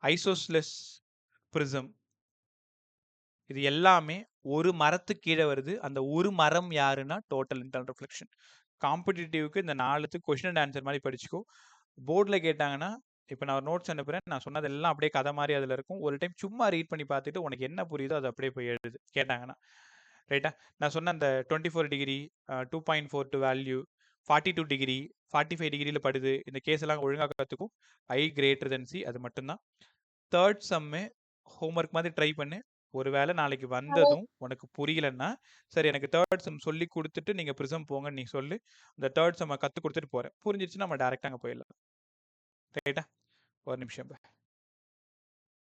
isosceles prism, இது எல்லாமே ஒரு மரத்துக்கு கீழே வருது. அந்த ஒரு மரம் யாருன்னா டோட்டல் இன்டர்னல் ரிஃப்ளெக்ஷன். காம்படிட்டிவ்க்கு இந்த 4த்துக்கு கொஸ்டின் அண்ட் ஆன்சர் மாதிரி படிச்சுக்கோ. போர்டில் கேட்டாங்கன்னா இப்போ நான் ஒரு நோட்ஸ் அனுப்புகிறேன், நான் சொன்னதெல்லாம் அப்படியே கதை மாதிரி அதில் இருக்கும். ஒரு டைம் சும்மா ரீட் பண்ணி பார்த்துட்டு உனக்கு என்ன புரியுதோ அதை அப்படியே போய் எழுது கேட்டாங்கன்னா. ரைட்டா? நான் சொன்ன அந்த 24 டிகிரி 2.42 வேல்யூ, 42 டிகிரி 45 டிகிரியில் படுது, இந்த கேஸ் எல்லாம் ஒழுங்காக கற்றுக்கும். I greater than C, அது மட்டும்தான். தேர்ட் சம்மு ஹோம்ஒர்க் மாதிரி ட்ரை பண்ணு. ஒருவேளை நாளைக்கு வந்ததும் உனக்கு புரியலன்னா சரி எனக்கு தேர்ட் சம் சொல்லி கொடுத்துட்டு நீங்கள் ப்ரிசம் போங்கன்னு நீ சொல்லு. அந்த தேர்ட் சம்மை கற்றுக் கொடுத்துட்டு போகிறேன். புரிஞ்சிச்சுன்னா நம்ம டேரெக்டாக அங்கே போயிடலாம். ரைட்டா? ஒரு நிமிஷம்.